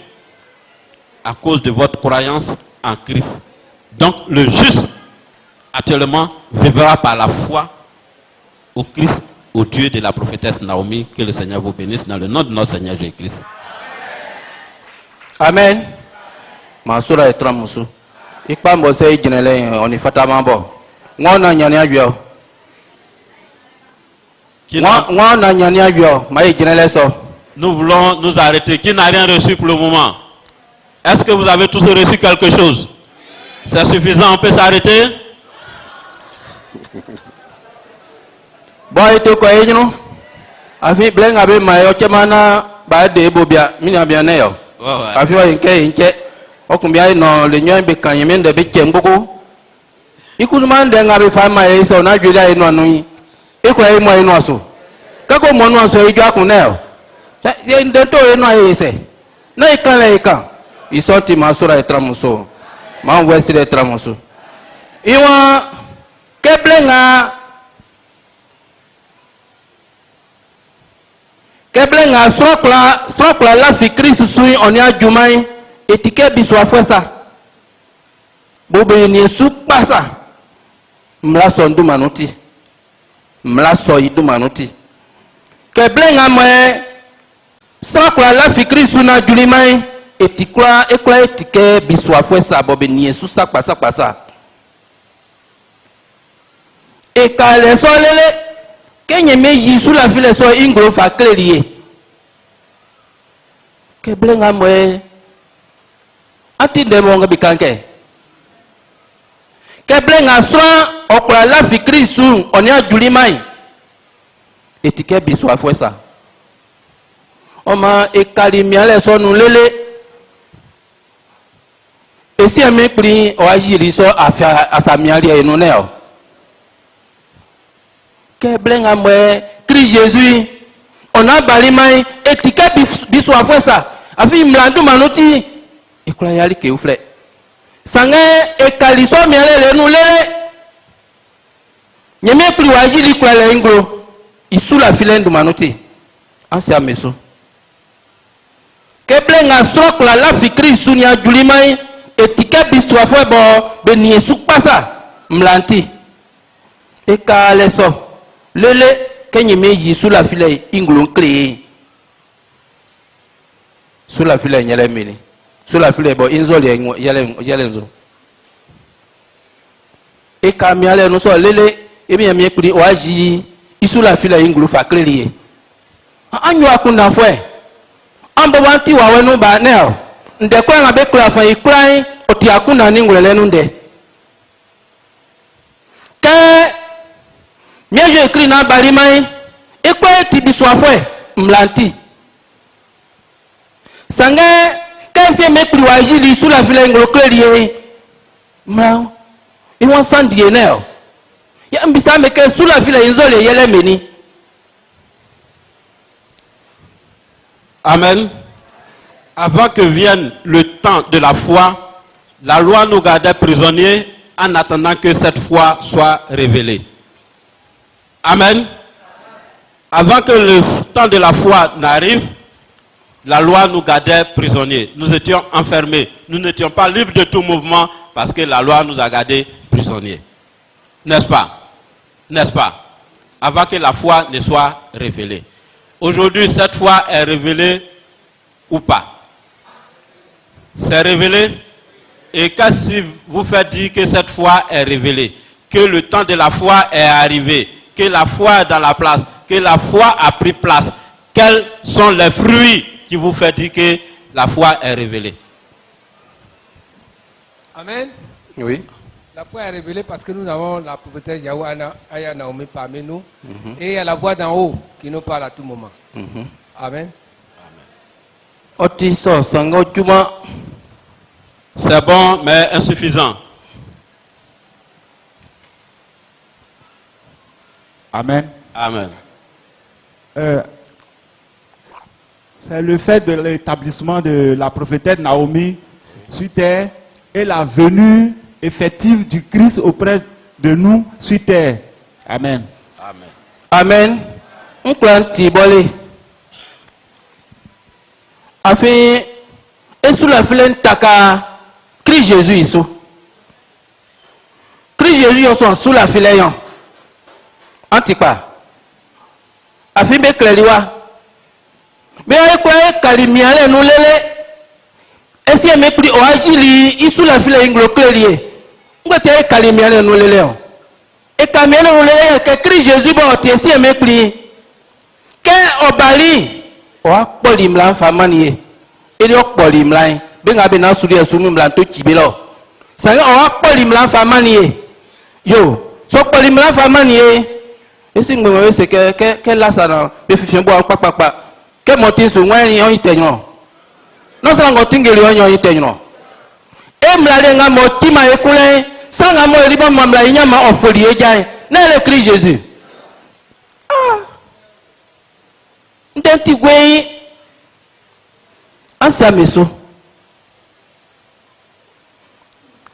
Speaker 2: à cause de votre croyance en Christ. Donc le juste, actuellement, vivra par la foi au Christ, au Dieu de la prophétesse Naomi. Que le Seigneur vous bénisse dans le nom de notre Seigneur Jésus-Christ.
Speaker 1: Amen. Masura etra musu. Ikpa mbose ijinele oni fata mambo. Ngona nyani abio. Ngona nyani abio. Ma ijinele so.
Speaker 2: Nous voulons nous arrêter. Qui n'a rien reçu pour le moment? Est-ce que vous avez tous reçu quelque chose? C'est suffisant, on peut s'arrêter?
Speaker 1: Boy to ko ejino. Afi bleng abe mayo chemana ba de bobia minya bia ne yo. Afi wa inke okumbia no le nyon be kan yemen de be chembugo. Ikuzuma nde ngabe fama e so na dwela eno anu yi. Ekwa e mo eno aso. Kako mo no aso e dwa kun ne yo. Se nde to eno aye se. Na ikan le ikan. Isoti masura etramuso. Ma wesi etramuso. Iwa keblenga Keblenga sokla la fi Christ sui onia jumai etike biswa fwesa. Bobe ni su pasa. Mlaso ndu manuti. Mlaso idu manuti. Keblenga mwe sokla la fi Christ na julimai etikla ekla etike biswa fwesa bobe ni su sakpasa. Ekale so lele kenye me yisu la file so ingro fa klerie ke blenga mwe ati demonga bikanke ke blenga so okra la fi Kristu onia julimai etike biso afwesa oma ekali miale so nu lele esi ame pri o ajiri so afia asamiali enu neo que blenga mwe Christ Jésus on a balimai etike biso afwesa afi mlandu manuti ekula yali ke ufle sange ekaliso miale nu lele nyeme pri wajili kwa le ingro isula filendu manuti ansi ameso que blenga sokla la fi Christ nya julimai etike biso afwebo be ni esu pasa mlanti ekaleso lele kenye meji sula file ingulon kle sula file nyele mini sula file bo inzoli yele nzo e kamiale no so lele ebi yami ekuri waji isula file ingulu fa klelie anyu akunda fwe ambo wanti wawe no ba neo nde kwa ngabe kula fa ikrai oti akuna ningulele nunde ke mieux j'ai écrit dans balimai et quoi tu biswa fwe mlanti sange qu'est-ce me pri wajili sous la ville ngolo klerie ma i wan sandie neo ya mbisa me que sous la ville inzole yele meni.
Speaker 2: Amen. Avant que vienne le temps de la foi, la loi nous gardait prisonniers en attendant que cette foi soit révélée. Amen. Avant que le temps de la foi n'arrive, la loi nous gardait prisonniers. Nous étions enfermés. Nous n'étions pas libres de tout mouvement parce que la loi nous a gardés prisonniers. N'est-ce pas? N'est-ce pas? Avant que la foi ne soit révélée. Aujourd'hui, cette foi est révélée ou pas? C'est révélé. Et qu'est-ce qui vous fait dire que cette foi est révélée? Que le temps de la foi est arrivé? Que la foi est dans la place, que la foi a pris place. Quels sont les fruits qui vous font dire que la foi est révélée?
Speaker 4: Amen.
Speaker 1: Oui.
Speaker 6: La foi est révélée parce que nous avons la prophétesse Yahweh Aya Naomi parmi nous. Et il y a la voix d'en haut qui nous parle à tout moment. Amen.
Speaker 2: C'est bon, mais insuffisant.
Speaker 7: Amen.
Speaker 2: Amen.
Speaker 7: C'est le fait de l'établissement de la prophétesse Naomi sur terre et la venue effective du Christ auprès de nous sur terre. Amen.
Speaker 2: Amen.
Speaker 1: Amen. On prend Tiboli. Afin, et sous la flène taka, Christ Jésus ici. Christ Jésus ils sous la flène. Antipa. Afin, be kleliwa. Mais quoi, kalimiale nous lele. Et si elle me pris au agili, il sous la flène inglo clerier. Où est-ce kalimiale nous lele? Et kalimiale nous lele, que Christ Jésus va ôter si elle me pris. Que obali. Wa polimla famani ele polimla benga bena suri asumi mlanto kibelo sanga wa polimla famani yo so polimla famani esi ngwe se ke la sana be fifien bo papa ke moti so nwani on itenyo no sanga ngotingeli onyo itenyo e mlale nga moti ma ekule sanga mo ribo mamla inyama ofoli ejan na le Christ Jésus. Ndenti gwe ansa meso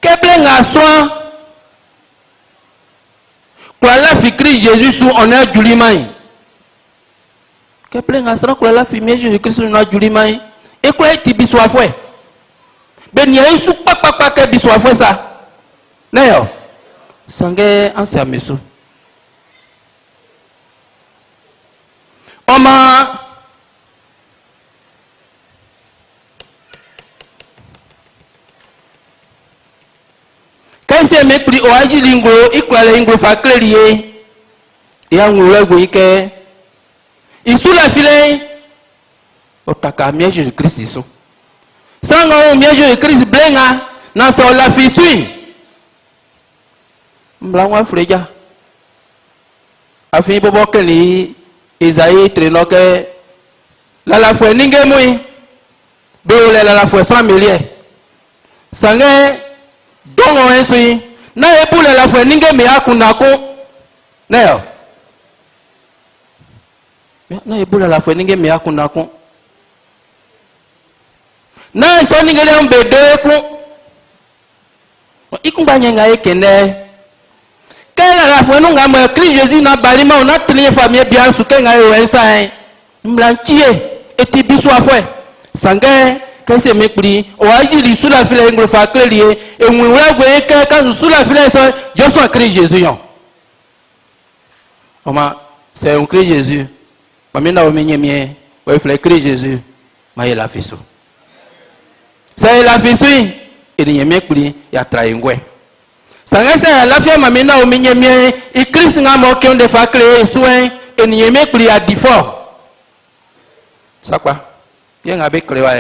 Speaker 1: keble nga soin kwa la fi Christ Jésus sous on a julimai keble nga soin kwa la fi Jésus Christ on a julimai e kwa ti biswa fwe ben ye su papa ke biswa fwe ça na yo sange ansa meso Oma kaise me pri o aji lingro ikwale lingro fa clerie ya ngure go ike isula file otaka mie Jésus Christ iso sanga o mie Jésus Christ blenga na so la fi sui mblangwa freja afi bobo keli Isaïe trenoke la foi ninge mui beole la foi 100 milliers sange dongo ensui na ebule la foi ninge me akunda ko na yo na ebule la foi ninge me akunda ko na so ninge le mbede ko ikumba nyenga ekene la foi nous ngam Christ Jésus na balima on a tenu famille bien sous kenga wensa mlanchie eti biso afwe sange kese mekuri o ajili sous la file ngro fa clerie e nwura gwe ke kan sous la file so je suis Christ Jésus yon oma c'est un Christ Jésus mamina o menyemie o file Christ Jésus ma la fiso c'est la fiso e ni mekuri ya traingwe sangasa la fia mamina o minyemie i Christ ngamo ke onde fa créer soin et nieme pri a difor sakwa yenga be krewa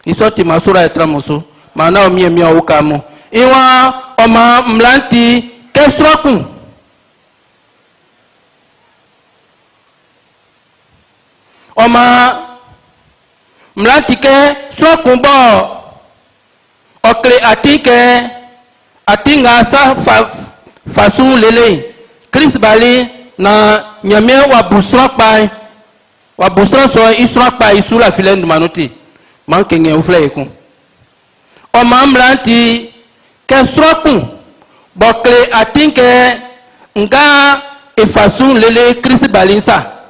Speaker 1: isoti masura etramuso mana o miemie o kamo iwa oma mlanti kesroku oma mlanti ke sroku bo okle atike atinga sa façon lele Christ bali na nyame wa busra so isra pa isula filen manuti manke nge ufle ku o mamlanti ke sroku bokle atinke nga e façon lele Christ bali sa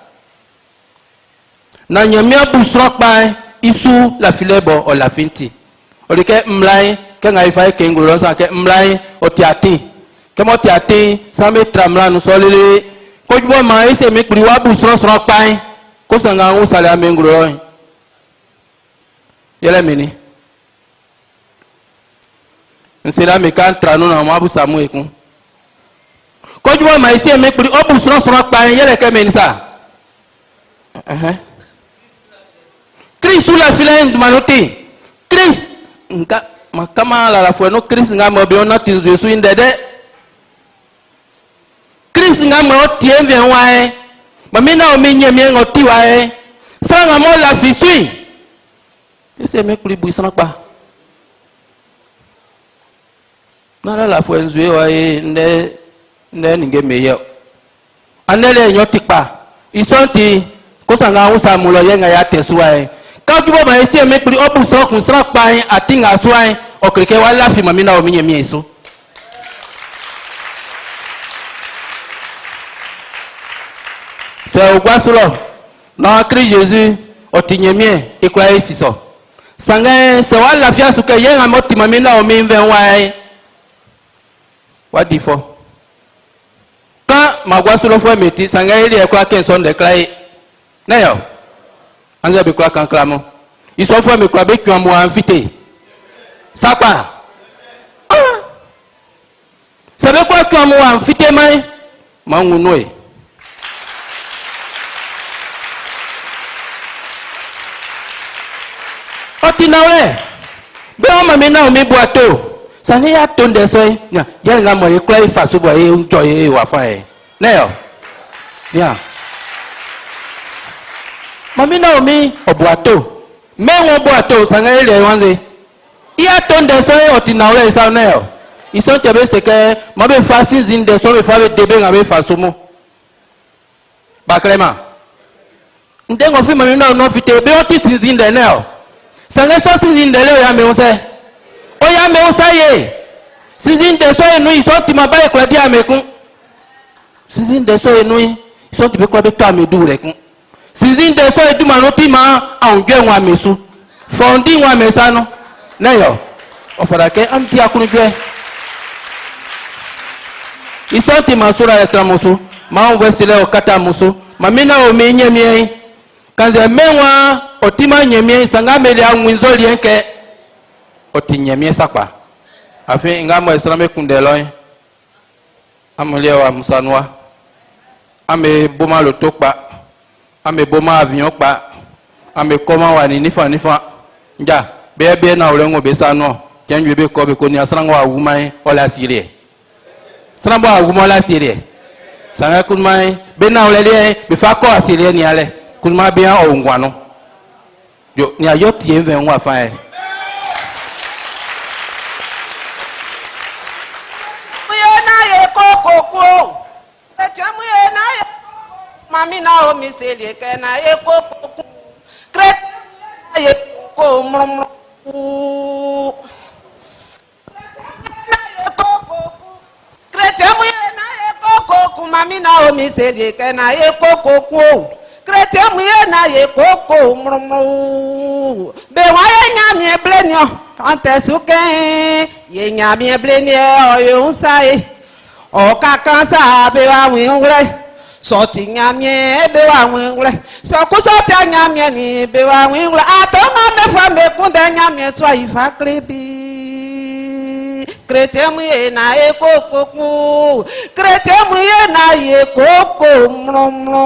Speaker 1: na nyame busra pa isu la filebo o la finti o leke mlai kenga ifa ke ngulo sa ke mlai otiati ke motiati sa me tramla no solele ko jbo ma ise me pri wa bu sro pai ko sanga ngu sala me ngulo yele mini nsela me kan tranu na ma bu samu ekun ko jbo ma ise me pri o bu sro pai yele ke meni sa Christ la filaine manote Christ nga ma kama la foi no Christ nga mo be on atin Jésus indede Christ nga mo tie vien wae ma mi na o mi nye mi ngoti wae sa nga mo la fisui ese me kuli buisana pa na la foi nzue wae nde ninge meyo anele nyoti pa isonti kosanga usa mulo yenga ya tesuwae ka jubo ma esi me kuli obu so kun sra pa atinga suwae okrike wala fi mami na o minye mieso c'est au guasulo na Christ Jésus otinyemie ikwa esiso sanga se wala fi asuka yenga moti mami na o minve wae wadifo ka magwasulo fo meti sanga ili ekwa kenson de klai nayo anja be kwa kanklamo iso fo me kwa be kwa mo anfite sapa sabe kwa mo anfite mai mangunoe otinawe be o mami na o mi boato sanga ya tonde so nya ya nga mo e klai fa so bo e unjo e wa fa e nayo ya mami na omi obuato menwo obuato sanga ile wanze iya tonde so otinawe isa nayo iso tebe seke mabe fa season de so be fa be debe ngabe fa somo bakrema ndengo fi mami na no fite be oti season de nayo sanga so season de le ya me ose o ya me ose ye season de so enu iso ti ma ba e kwa dia mekun season de so enu iso ti be kwa be to amedu rekun season de so edu manoti ma aunje nwa mesu fondi nwa mesano nayo ofarake anti akunujwe isanti masura etramusu ma onwesile okata musu mamina o menyemie kanze menwa otima nyemie sanga meli anwinzo lienke otinyemie sakpa afi ngamo islame kundelo amulia wa musanwa ame boma lotokpa ame boma avion pa ame koma wani nifa nja be na olengo be sano kenju be ko be ko ni asrango awumai ola sirie srango awumai ola sirie sanga kunmai be na olele be fa ko asirie ni ale kunma be o ngwano yo ni ayoti enve nwa fa e
Speaker 8: Mami na o mi se le ke na e koko kret na ye ko mrum kret mu ye na e koko mami na o mi se le ke na e koko kret mu ye na ye koko mrum be wa ye nya mi blenio ante suke ye nya mi blenio o yo sai o ka kan sa be wa wi ngre soti nyamie be wa nwingle so ku soti nyamie ni be wa nwingle atoma me fa me kunde nyamie so ifa krebi kretem ye na ekokoku kretem ye na ekoko mlom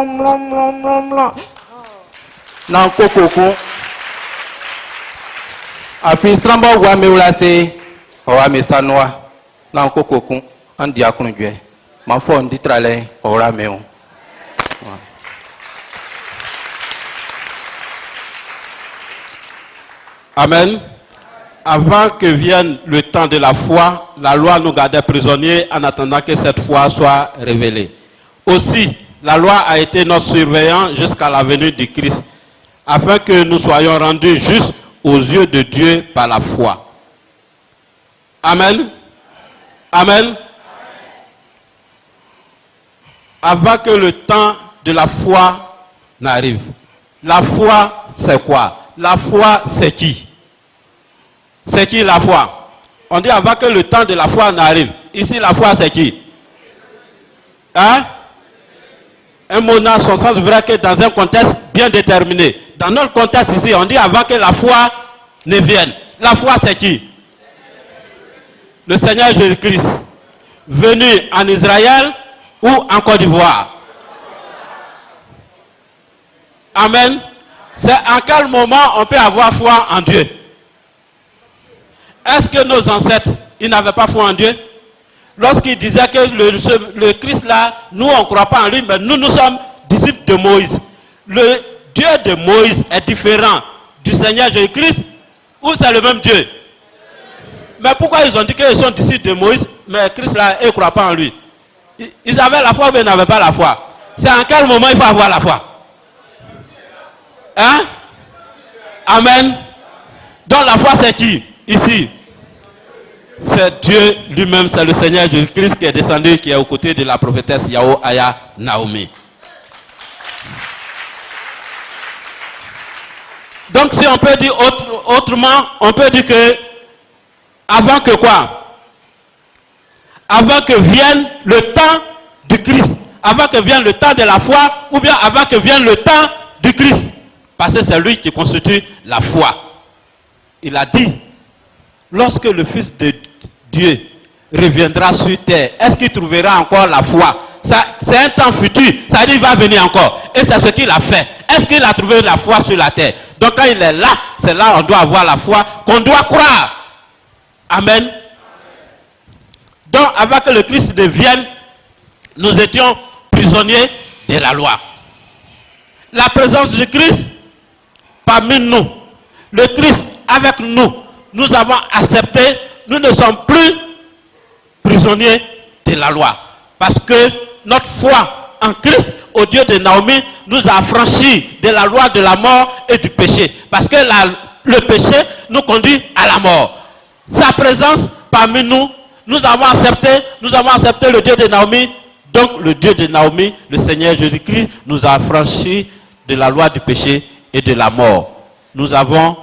Speaker 1: na kokoku afi srambo wa me wala se o wa me sanwa na kokoku andi akunjwe ma fo ndi trale o ra me o.
Speaker 2: Amen. Avant que vienne le temps de la foi, la loi nous gardait prisonniers en attendant que cette foi soit révélée. Aussi, la loi a été notre surveillant jusqu'à la venue du Christ, afin que nous soyons rendus justes aux yeux de Dieu par la foi. Amen. Amen. Avant que le temps de la foi n'arrive. La foi, c'est quoi? La foi, c'est qui? C'est qui la foi? On dit avant que le temps de la foi n'arrive. Ici, la foi, c'est qui? Hein? Un mot n'a son sens vrai que dans un contexte bien déterminé. Dans notre contexte ici, on dit avant que la foi ne vienne. La foi, c'est qui? Le Seigneur Jésus-Christ. Venu en Israël ou en Côte d'Ivoire? Amen. C'est en quel moment on peut avoir foi en Dieu? Est-ce que nos ancêtres, ils n'avaient pas foi en Dieu? Lorsqu'ils disaient que le Christ là, nous on ne croit pas en lui, mais nous sommes disciples de Moïse. Le Dieu de Moïse est différent du Seigneur Jésus-Christ, ou c'est le même Dieu? Mais pourquoi ils ont dit qu'ils sont disciples de Moïse, mais Christ là, ils ne croient pas en lui? Ils avaient la foi, mais ils n'avaient pas la foi. C'est en quel moment il faut avoir la foi? Hein? Amen. Donc la foi c'est qui? Ici. C'est Dieu lui-même, c'est le Seigneur Jésus-Christ qui est descendu, qui est aux côtés de la prophétesse Yahweh Aya Naomi. Donc si on peut dire autrement, on peut dire que avant que quoi? Avant que vienne le temps du Christ, avant que vienne le temps de la foi, ou bien avant que vienne le temps du Christ. Parce que c'est lui qui constitue la foi. Il a dit, lorsque le Fils de Dieu reviendra sur terre, est-ce qu'il trouvera encore la foi? C'est un temps futur, ça veut dire qu'il va venir encore. Et c'est ce qu'il a fait. Est-ce qu'il a trouvé la foi sur la terre? Donc quand il est là, c'est là qu'on doit avoir la foi, qu'on doit croire. Amen. Donc avant que le Christ vienne, nous étions prisonniers de la loi. La présence du Christ parmi nous, le Christ avec nous, nous avons accepté, nous ne sommes plus prisonniers de la loi. Parce que notre foi en Christ, au Dieu de Naomi, nous a affranchis de la loi de la mort et du péché. Parce que le péché nous conduit à la mort. Sa présence parmi nous, nous avons accepté le Dieu de Naomi. Donc le Dieu de Naomi, le Seigneur Jésus-Christ, nous a affranchis de la loi du péché et de la mort. Nous avons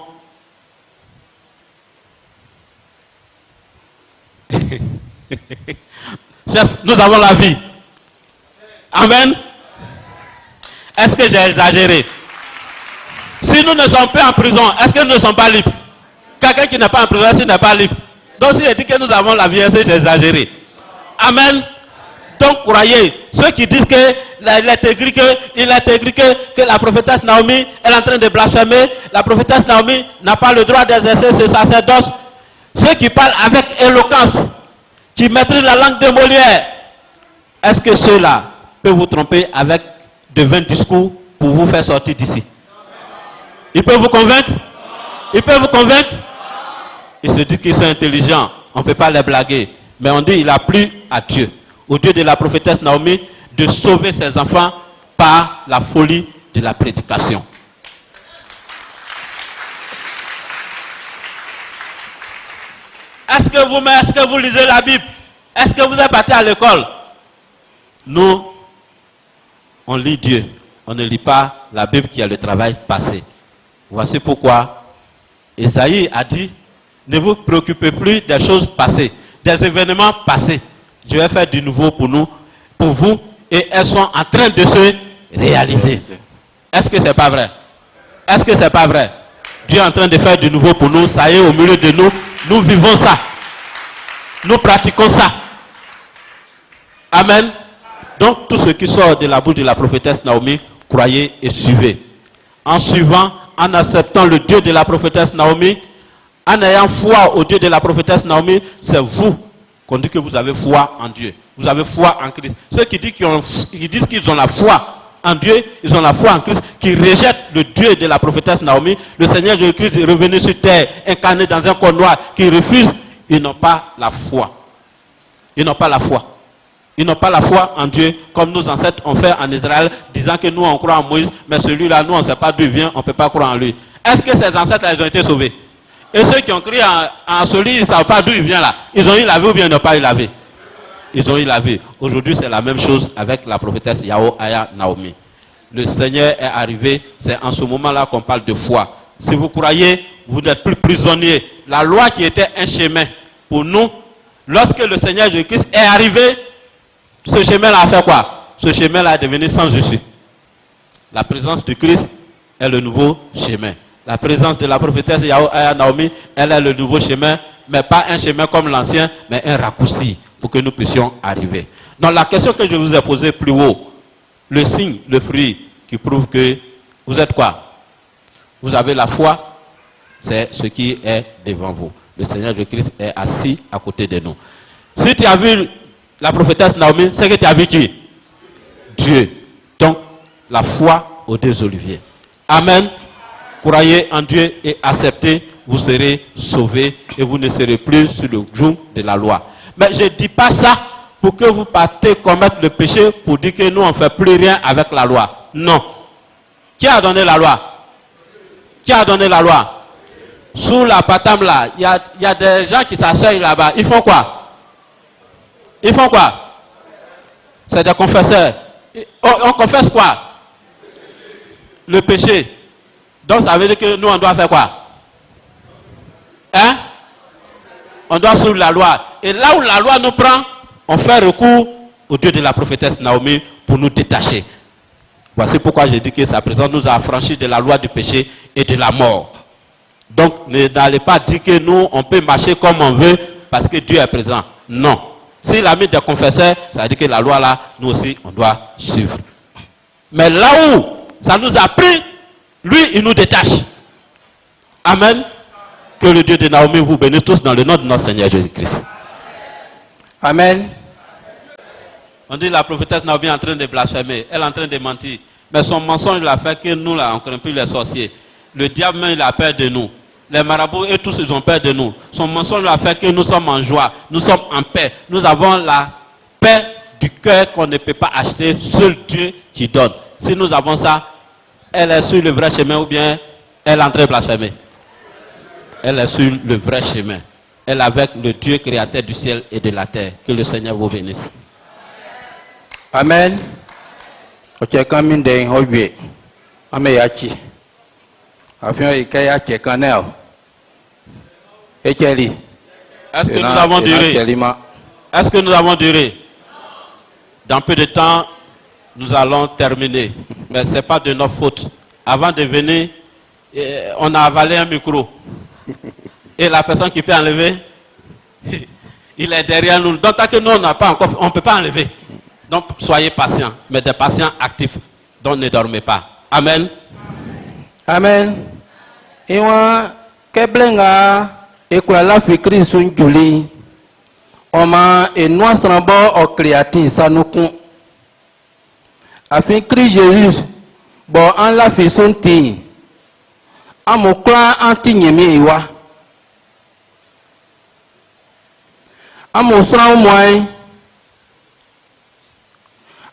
Speaker 2: chef, nous avons la vie. Amen. Est-ce que j'ai exagéré? Si nous ne sommes pas en prison, est-ce que nous ne sommes pas libres? Quelqu'un qui n'est pas en prison, est-ce qu'il n'est pas libre? Donc s'il dit que nous avons la vie, est-ce que j'ai exagéré? Amen. Donc croyez, ceux qui disent qu'il est écrit que la prophétesse Naomi est en train de blasphémer, la prophétesse Naomi n'a pas le droit d'exercer ce sacerdoce. Ceux qui parlent avec éloquence, qui maîtrisent la langue de Molière, est-ce que ceux-là peuvent vous tromper avec de 20 discours pour vous faire sortir d'ici? Ils peuvent vous convaincre? Ils peuvent vous convaincre? Ils se disent qu'ils sont intelligents, on ne peut pas les blaguer. Mais on dit qu'il a plu à Dieu, au Dieu de la prophétesse Naomi, de sauver ses enfants par la folie de la prédication. Est-ce que vous lisez la Bible? Est-ce que vous êtes parti à l'école? Nous, on lit Dieu. On ne lit pas la Bible qui a le travail passé. Voici pourquoi Esaïe a dit, ne vous préoccupez plus des choses passées, des événements passés. Je vais faire du nouveau pour nous, pour vous, et elles sont en train de se réaliser. Est-ce que c'est pas vrai? Est-ce que c'est pas vrai? Dieu est en train de faire du nouveau pour nous, ça y est, au milieu de nous, nous vivons ça. Nous pratiquons ça. Amen. Donc tout ce qui sort de la bouche de la prophétesse Naomi, croyez et suivez. En suivant, en acceptant le Dieu de la prophétesse Naomi, en ayant foi au Dieu de la prophétesse Naomi, c'est vous qu'on dit que vous avez foi en Dieu. Vous avez foi en Christ. Ceux qui disent qu'ils ont la foi en Dieu, ils ont la foi en Christ, qui rejettent le Dieu de la prophétesse Naomi, le Seigneur Jésus-Christ est revenu sur terre, incarné dans un corps noir, qui refusent, ils n'ont pas la foi. Ils n'ont pas la foi. Ils n'ont pas la foi en Dieu, comme nos ancêtres ont fait en Israël, disant que nous on croit en Moïse, mais celui-là, nous on ne sait pas d'où il vient, on ne peut pas croire en lui. Est-ce que ces ancêtres-là, ils ont été sauvés? Et ceux qui ont crié en celui, ils ne savent pas d'où il vient là. Ils ont eu la vie ou bien ils n'ont pas eu la vie? Ils ont eu la vie. Aujourd'hui, c'est la même chose avec la prophétesse Yahweh Aya Naomi. Le Seigneur est arrivé, c'est en ce moment-là qu'on parle de foi. Si vous croyez, vous n'êtes plus prisonniers. La loi qui était un chemin pour nous, lorsque le Seigneur Jésus-Christ est arrivé, ce chemin-là a fait quoi? Ce chemin-là est devenu sans issue. La présence du Christ est le nouveau chemin. La présence de la prophétesse Yahweh Naomi, elle est le nouveau chemin, mais pas un chemin comme l'ancien, mais un raccourci pour que nous puissions arriver. Donc la question que je vous ai posée plus haut, le signe, le fruit qui prouve que vous êtes quoi? Vous avez la foi, c'est ce qui est devant vous. Le Seigneur Jésus-Christ est assis à côté de nous. Si tu as vu la prophétesse Naomi, c'est que tu as vu qui? Dieu. Donc, la foi aux deux oliviers. Amen. Croyez en Dieu et acceptez, vous serez sauvés et vous ne serez plus sur le joug de la loi. Mais je ne dis pas ça pour que vous partez commettre le péché pour dire que nous on ne fait plus rien avec la loi. Non. Qui a donné la loi? Qui a donné la loi? Sous la patame là, il y a des gens qui s'asseyent là-bas. Ils font quoi? Ils font quoi? C'est des confesseurs. On confesse quoi? Le péché. Donc ça veut dire que nous on doit faire quoi? Hein? On doit suivre la loi. Et là où la loi nous prend, on fait recours au Dieu de la prophétesse Naomi pour nous détacher. Voici pourquoi je dis que sa présence nous a affranchis de la loi du péché et de la mort. Donc n'allez pas dire que nous on peut marcher comme on veut parce que Dieu est présent. Non. S'il a mis des confesseurs, ça veut dire que la loi là, nous aussi on doit suivre. Mais là où ça nous a pris, lui il nous détache. Amen. Que le Dieu de Naomi vous bénisse tous dans le nom de notre Seigneur Jésus-Christ.
Speaker 1: Amen.
Speaker 2: On dit la prophétesse Naomi est en train de blasphémer, elle est en train de mentir. Mais son mensonge l'a fait que nous, là, on ne craint plus les sorciers. Le diable même, il a peur de nous. Les marabouts et tous, ils ont peur de nous. Son mensonge l'a fait que nous sommes en joie, nous sommes en paix. Nous avons la paix du cœur qu'on ne peut pas acheter, seul Dieu qui donne. Si nous avons ça, elle est sur le vrai chemin ou bien elle est en train de blasphémer. Elle est sur le vrai chemin. Elle est avec le Dieu créateur du ciel et de la terre. Que le Seigneur vous bénisse.
Speaker 1: Amen. Ok, quand même des hobbies. Ameyachi. Afin de qu'il y ait canal. Et Kelly.
Speaker 2: Est-ce que nous avons duré? Est-ce que nous avons duré? Dans peu de temps, nous allons terminer. Mais ce n'est pas de notre faute. Avant de venir, on a avalé un micro. Et la personne qui peut enlever, il est derrière nous. Donc, tant que nous, on n'a pas encore, on ne peut pas enlever. Donc, soyez patients, mais des patients actifs. Donc, ne dormez pas. Amen.
Speaker 1: Amen. Et moi, Keblenga, et quoi la fi Christ un joli. Oma et nous sambo au créatif ça nous con. Afin Christ Jésus, bon en la fi son ti. Amokla anti nyemi iwa. Amosra moi.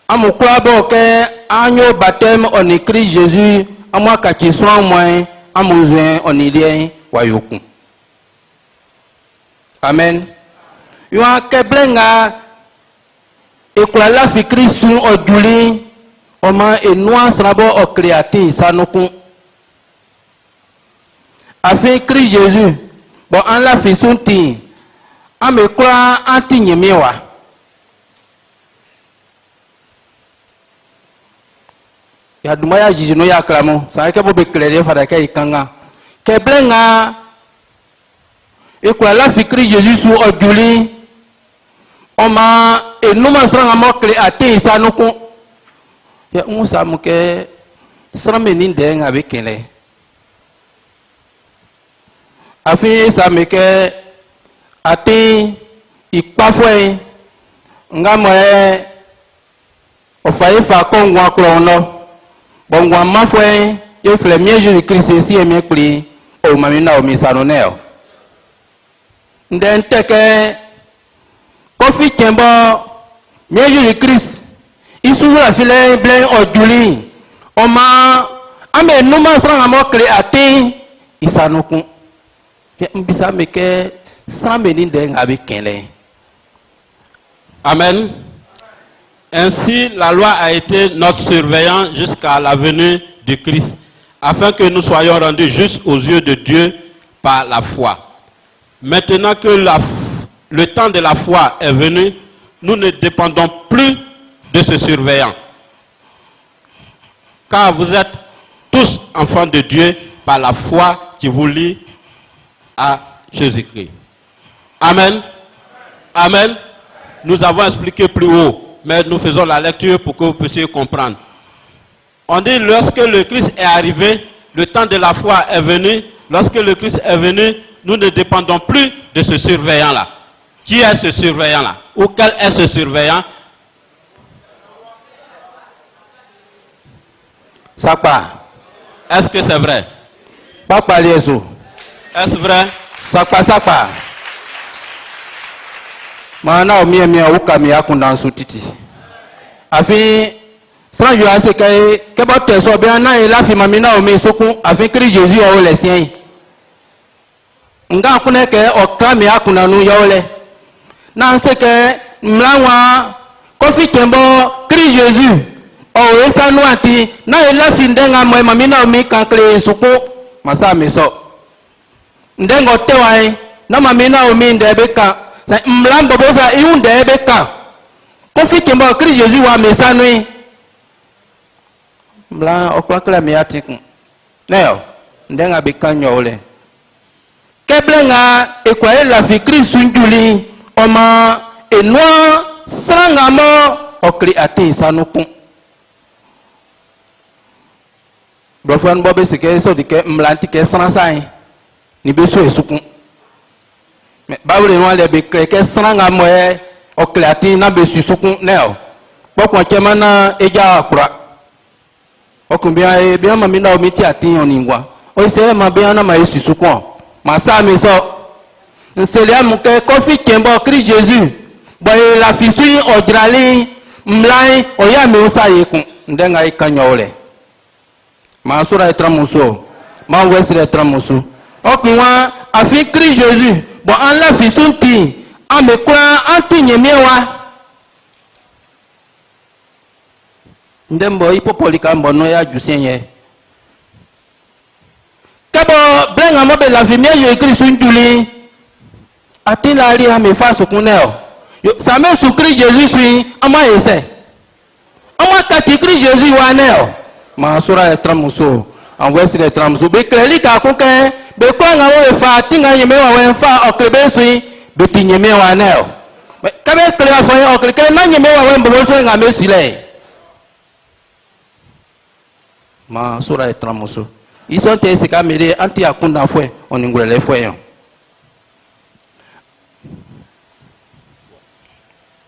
Speaker 1: Amokla bo ke anyo baptême en Christ Jésus. Amwa kaki soin moi. Amozuen en ilien wayoku. Amen. Yoa keblenga ekula la fi Christ o duli oma enua srabo o créatif sanoku. Afin Christ Jésus bon en la fi sunti amekula anti nyemiwa. Ya dumaya jijino ya klamo sa ke bo be klere fada ke ikanga keblenga ekula la fi Christ Jésus su o duli oma enuma sranga mo créatif sanoku ya musa muke srame ni ndenga be kele. Afin ça me que ati ikpafwe ngamwe ofaye fa kongwa klono bongwa mafwe yo flemie Jésus Christ si emi pli o mamina o misanoneo ndenteke kofi kembo nye Jésus Christ isu la file blen o juli oma ame numa sranga mo ati isanokun.
Speaker 2: Amen. Ainsi, la loi a été notre surveillant jusqu'à la venue de Christ, afin que nous soyons rendus justes aux yeux de Dieu par la foi. Maintenant que le temps de la foi est venu, nous ne dépendons plus de ce surveillant. Car vous êtes tous enfants de Dieu par la foi qui vous lie à Jésus-Christ. Amen. Amen. Nous avons expliqué plus haut, mais nous faisons la lecture pour que vous puissiez comprendre. On dit lorsque le Christ est arrivé, le temps de la foi est venu. Lorsque le Christ est venu, nous ne dépendons plus de ce surveillant-là. Qui est ce surveillant-là? Ou quel est ce surveillant?
Speaker 1: Sakpa.
Speaker 2: Est-ce que c'est vrai?
Speaker 1: Papa Lieso.
Speaker 2: Est-ce vrai?
Speaker 1: Sakpa. Mana omie ukami akunda nsutiti. Afi sans yo ase kai ke ba teso bi ana e la fi mamina o mi sokun afi kri Jésus o le sien. Nga kuneke okami akunda nu yo le. Na se ke mlawa kofi tembo kri Jésus o esa nu ati na e la fi ndenga mo mamina o mi kankle sokun masa mi so. Ndengo tewai na mamina o mi ndebe kan mlambo bosa iunde beka kofi tembo kri Jésus wa mesanui mla okrakla miatiku neo ndenga bekanyo ole keblenga ekwaye la fi Kristo njuli oma enwa sanga mo okri ati sanuku brofan bobe sike so dike mlanti ke sansai ni beso esuku mais babule no le be ke sanga mo e okri ati na besu suku neo bokon kemana eja akura okumbia e bia mami na omiti ati oningwa o se ma bia na ma esu suku ma sa mi so nselia muke kofi tembo kri Jésus boy la fisui odrali mlai oya mi usayeku ndenga ikanyole ma sura etramuso ma wesre etramuso okunwa afi kri Jésus bo an la fisunti amekwa anti nyemewa ndembo ipopolika mbono ya jusenye kabo blenga mobe la vimie yo Kristo njuli atila ali amefa sokuneo yo same su Kri Jésus sui ama ese ama kati Kri Jésus waneo ma sura etramuso en wesre etramuso be kleli ka koke be kwa nga wo fa tinga nyemewa we fa okrebe sui be tinyemewa neo kabe kleva fa okreke na nyemewa we mbobo so nga mesile ma sura etramuso ils ont été caméras anti akunda fue oningulele fue.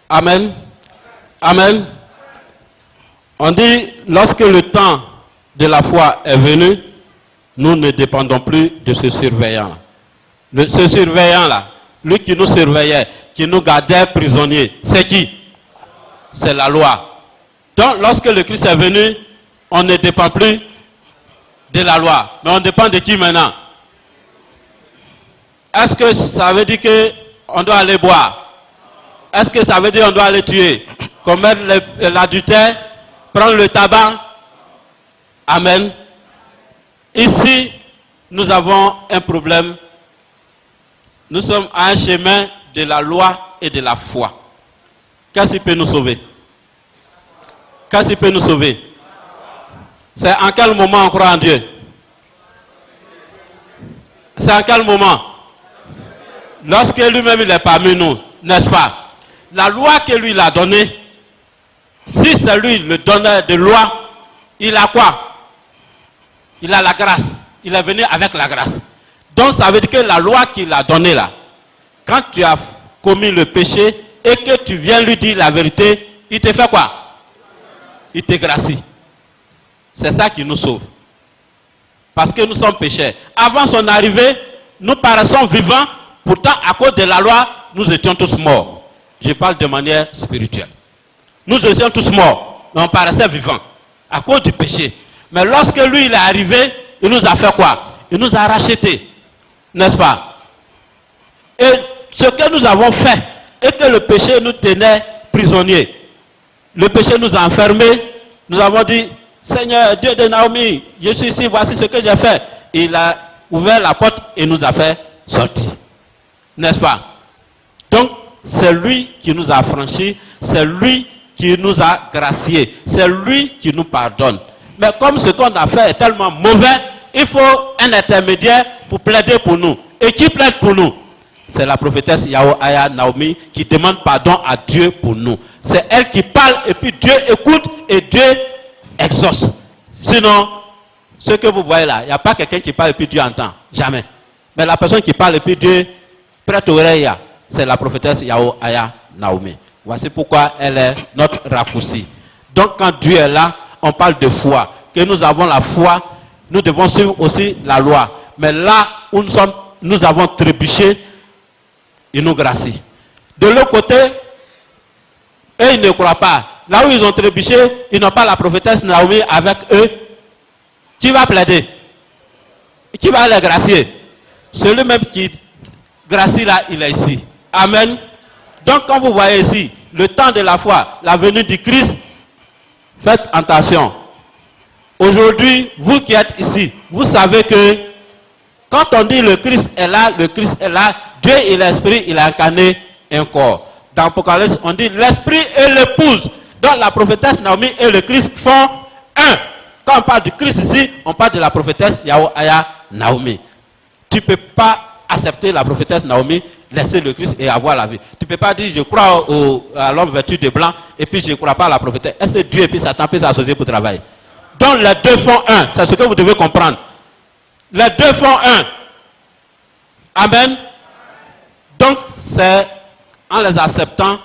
Speaker 2: Amen. Amen. On dit lorsque le temps de la foi est venu, nous ne dépendons plus de ce surveillant. Ce surveillant là, lui qui nous surveillait, qui nous gardait prisonniers, c'est qui? C'est la loi. Donc lorsque le Christ est venu, on ne dépend plus de la loi. Mais on dépend de qui maintenant? Est-ce que ça veut dire qu'on doit aller boire? Est-ce que ça veut dire qu'on doit aller tuer? Commettre l'adultère? Prendre le tabac? Amen. Ici, nous avons un problème. Nous sommes à un chemin de la loi et de la foi. Qu'est-ce qui peut nous sauver? Qu'est-ce qui peut nous sauver? C'est en quel moment on croit en Dieu? C'est en quel moment? Lorsque lui-même il est parmi nous, n'est-ce pas? La loi que lui a donnée, si c'est lui le donneur de loi, il a quoi? Il a la grâce. Il est venu avec la grâce. Donc ça veut dire que la loi qu'il a donnée là, quand tu as commis le péché et que tu viens lui dire la vérité, il te fait quoi? Il te gracie. C'est ça qui nous sauve. Parce que nous sommes pécheurs. Avant son arrivée, nous paraissons vivants. Pourtant, à cause de la loi, nous étions tous morts. Je parle de manière spirituelle. Nous étions tous morts, mais on paraissait vivants. À cause du péché. Mais lorsque lui, il est arrivé, il nous a fait quoi? Il nous a rachetés. N'est-ce pas? Et ce que nous avons fait, et que le péché nous tenait prisonniers. Le péché nous a enfermés. Nous avons dit, Seigneur, Dieu de Naomi, je suis ici, voici ce que j'ai fait. Il a ouvert la porte et nous a fait sortir. N'est-ce pas? Donc, c'est lui qui nous a affranchis, c'est lui qui nous a graciés, c'est lui qui nous pardonne. Mais comme ce qu'on a fait est tellement mauvais, il faut un intermédiaire pour plaider pour nous. Et qui plaide pour nous? C'est la prophétesse Yahuaya Naomi qui demande pardon à Dieu pour nous. C'est elle qui parle et puis Dieu écoute et Dieu exauce. Sinon, ce que vous voyez là, il n'y a pas quelqu'un qui parle et puis Dieu entend. Jamais. Mais la personne qui parle et puis Dieu prête oreille, c'est la prophétesse Yahweh Aya Naomi. Voici pourquoi elle est notre raccourci. Donc quand Dieu est là, on parle de foi. Que nous avons la foi, nous devons suivre aussi la loi. Mais là où nous avons trébuché, il nous gracie. De l'autre côté, eux, ils ne croient pas. Là où ils ont trébuché, ils n'ont pas la prophétesse Naomi avec eux. Qui va plaider? Qui va les gracier? Celui même qui gracie là, il est ici. Amen. Donc quand vous voyez ici, le temps de la foi, la venue du Christ, faites attention. Aujourd'hui, vous qui êtes ici, vous savez que quand on dit le Christ est là, Dieu et l'Esprit, il a incarné un corps. Dans Apocalypse, on dit l'Esprit et l'épouse. Donc la prophétesse Naomi et le Christ font un. Quand on parle du Christ ici, on parle de la prophétesse Yahweh Aya Naomi. Tu ne peux pas accepter la prophétesse Naomi, laisser le Christ et avoir la vie. Tu ne peux pas dire je crois à l'homme vêtu de blanc et puis je ne crois pas à la prophétesse. Est-ce que Dieu et puis Satan peuvent s'associer pour travailler? Donc les deux font un. C'est ce que vous devez comprendre. Les deux font un. Amen. Donc c'est en les acceptant,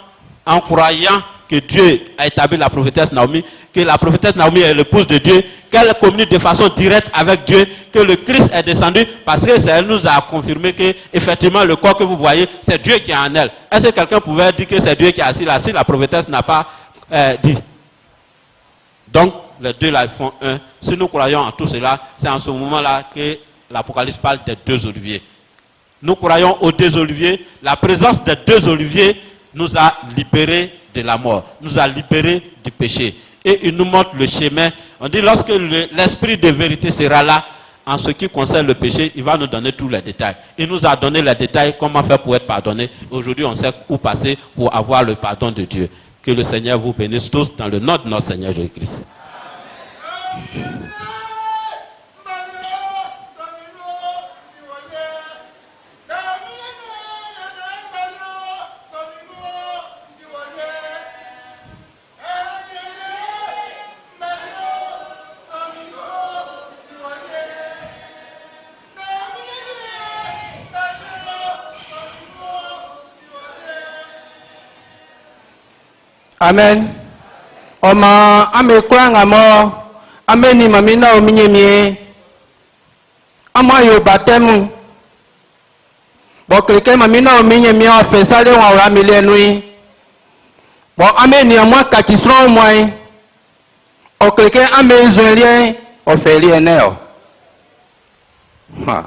Speaker 2: en croyant que Dieu a établi la prophétesse Naomi, que la prophétesse Naomi est l'épouse de Dieu, qu'elle communique de façon directe avec Dieu, que le Christ est descendu, parce que elle nous a confirmé que effectivement le corps que vous voyez, c'est Dieu qui est en elle. Est-ce que quelqu'un pouvait dire que c'est Dieu qui est assis là, si la prophétesse n'a pas dit? Donc les deux là font un. Si nous croyons en tout cela, c'est en ce moment-là que l'Apocalypse parle des deux oliviers. Nous croyons aux deux oliviers. La présence des deux oliviers nous a libérés de la mort, nous a libérés du péché. Et il nous montre le chemin. On dit lorsque l'esprit de vérité sera là, en ce qui concerne le péché, il va nous donner tous les détails. Il nous a donné les détails, comment faire pour être pardonné. Aujourd'hui, on sait où passer pour avoir le pardon de Dieu. Que le Seigneur vous bénisse tous dans le nom de notre Seigneur Jésus-Christ.
Speaker 1: Amen. Oma ame kwanga mo ameni mamina ominyemie ama yo batemu bo kleke mamina ominyemie ofesale wa ora milenui bo ameni amwa kakisro moi o kleke ame israelien ofeli eneo ha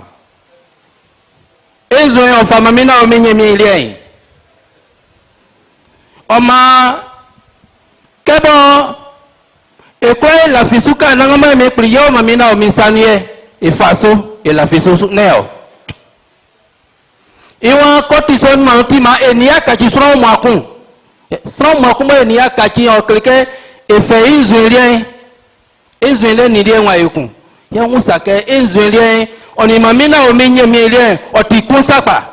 Speaker 1: israel of mamina ominyemie lien oma kebo ekwe la fisuka nangama me priyo mamina o misanie e faso e la fisu neo iwa kotison mautima enia kachi sro mwakun sro mwakun enia kachi o kleke e fe israelien ni die wa yekun ya wusa ke israelien oni mamina o minyemi lien o ti kun sapa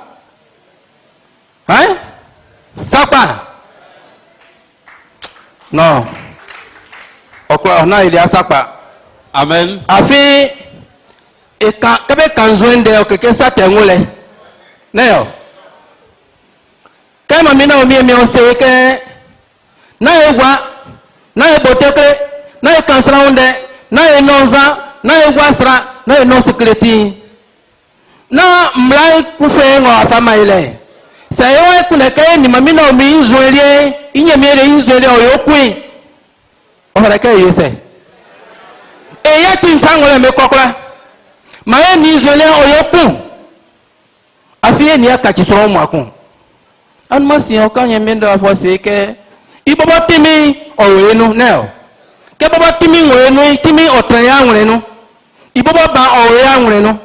Speaker 1: hein sapa non. On a il y a ça pas.
Speaker 2: Amen.
Speaker 1: Afi et quand kanzwende o keke sa tengole. Neo. Kama mina o mi o seke na egwa na eboteke na kansra onde na enonza na egwasra na eno security. Na mlai kufe ngo afama ile. Sayo kuneke ni mamina o mi Israeli inyemere Israeli o yokun. Ofareke yese. Eya tinsangole me kokora. Maye ni Israeli o yokun. Afie ni akachi so mo akun. Anmasi o kanye mendo afo seke. Ibobo timi o wenu neo. Ke bobo timi wenu timi o tran ya nwenu. Ibobo ba o ya nwenu.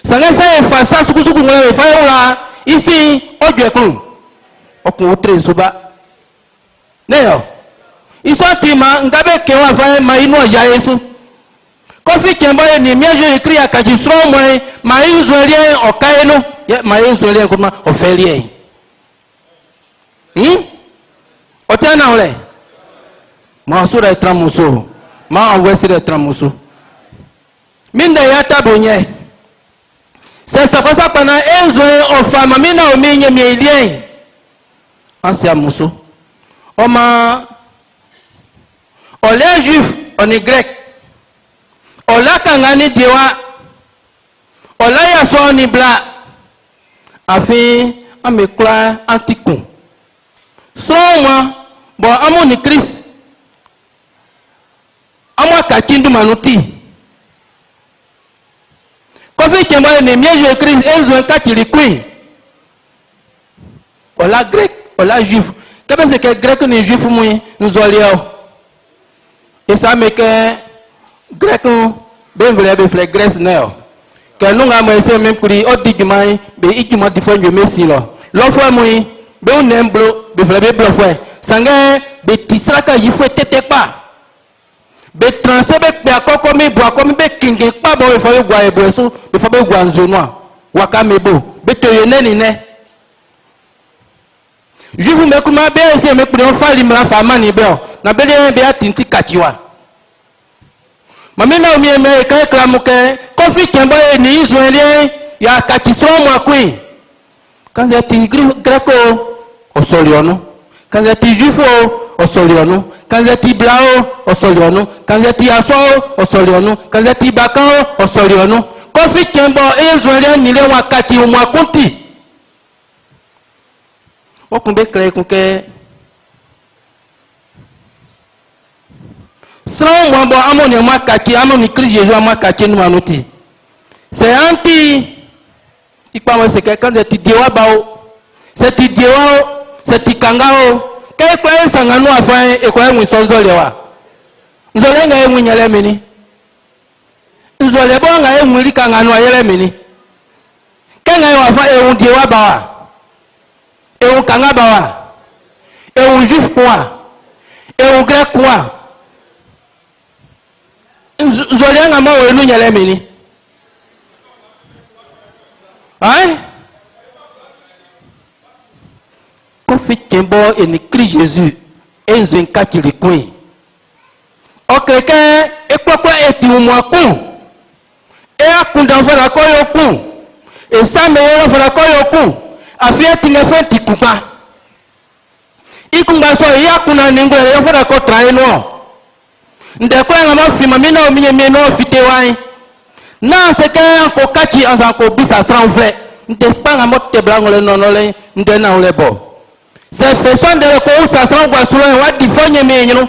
Speaker 1: Sangesa e fa sa sukusuku ngwe fa ura isi ojekun. Okun o tre soba. Neo. Isatima ngabe kewa fa ma inu ya Yesu. Kofi kembo ni mieje écrit à Kajisro moi ma Israélien o kaeno ma Israélien kuma o felie. O tena ole. Ma sura etramuso. Ma wesire etramuso. Minda yata bonye. C'est ça pour ça qu'on a un femme amina au milieu milien. Ancien mousseau. On est juif, on est grec. On l'a kangani diwa. On l'a yaso on est blanc. Afin on me croit anti-con. Selon moi, bon, à mon Christ. À moi kakindu manuti. Quand tu es né, mieux Christ, ils ont quatre liquides. On l'a grec, on l'a juif. Qu'est-ce que c'est que grec et juif nous allons? Et ça me que grec, ben vrai, ben frère Grèce néo. Que nous avons essayé même pour dire, au digimai, ben ikima diffère du messie là. L'enfant moi, ben on aime blo, ben frère ben blo frère. Sangé, ben tisraka il faut tete pas. Be transebe be akoko me bo akomi be kinge pa bo e fo gwa e bo so be fo be gwa nzonwa waka mebo be to yene ni ne jufu me kuma be ese me pure on fa limra fa mani be o na be de be atinti kachiwa mami na omi me ka klamuke kofi kembo e ni israeli ya kachiso mo akui kanza ti greco o soliono kanza ti jufu o soliono kanza ti blao o soliono kanza ti aso o soliono kanza ti bakao o soliono kofi kembo israeli ni le wakati o mwakunti okunbe kre kunke sans moi bon amoni mwakati amoni Christ Jésus mwakati nous manuti c'est anti ikwa c'est que quand tu diwa bao c'est tu diwa c'est tu kangao kai kwa sanganu afan e kwa mu sonzo lewa nzole nga emu nyele mini nzole bo nga emu lika nganu ayele mini kenga wa fa e diwa bawa e kanga bawa e juif kwa e grec kwa nzole nga ma wenu nyele mini hein kofi tembo en Christ Jésus enzo nkaki likwe okeke ekpokwa eti umwaku e akunda fara koyoku e same yo fara koyoku afia tinga fenti kupa ikunga so ya kuna ningo yo fara ko traino ndekwa nga mafima mina o minye no fitewai na seke ko kaki anza ko bisa sranfle ndespa nga motte blangole nonole ndena olebo c'est façon de ko sa sran gwa sura wa difonye menyino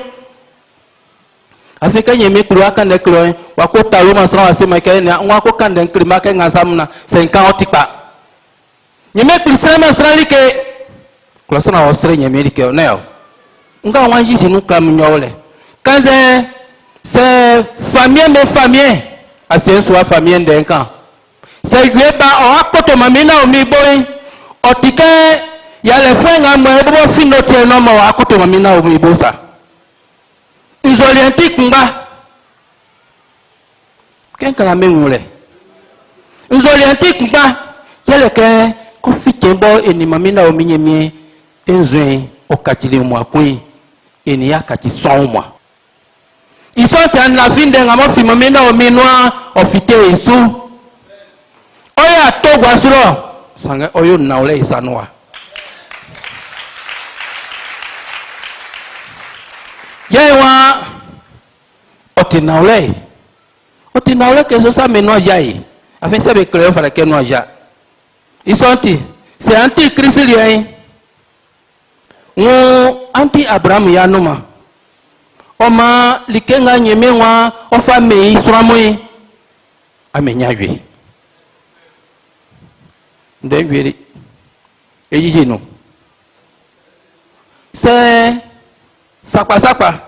Speaker 1: afika nyeme kruwa kan de kruwa wa ko tawo ma sran asema ke na wa ko kan de krima ke ngasamna 50 otikpa nyeme krisema ma sran like klasana wa sran nyeme like neo nga wa jiji nu kam nyole kanze c'est famille mes famille assez soit famille ndenkan c'est yeba o akoto mamina o mi boy otike ya le fenga mo ebo fino tie no mo akoto mamina o mi bosa izoliantik ngba kenka la menwule izoliantik ngba yele ke ko fitembo eni mamina o minyemie enzoin o katile mo akui eni yakati sonwa isote an la fin de ngamo fi mamina o minwa o fite isu oya to gwasuro sanga oyo na ole isanwa yewa otinaole que ça me no jai afin ça be créer fara que no ja isonti c'est anti Christ lien ngo anti Abraham ya noma oma likenga nyemewa ofa me isramoi amenyajwe ndengweri eyije no c'est sapa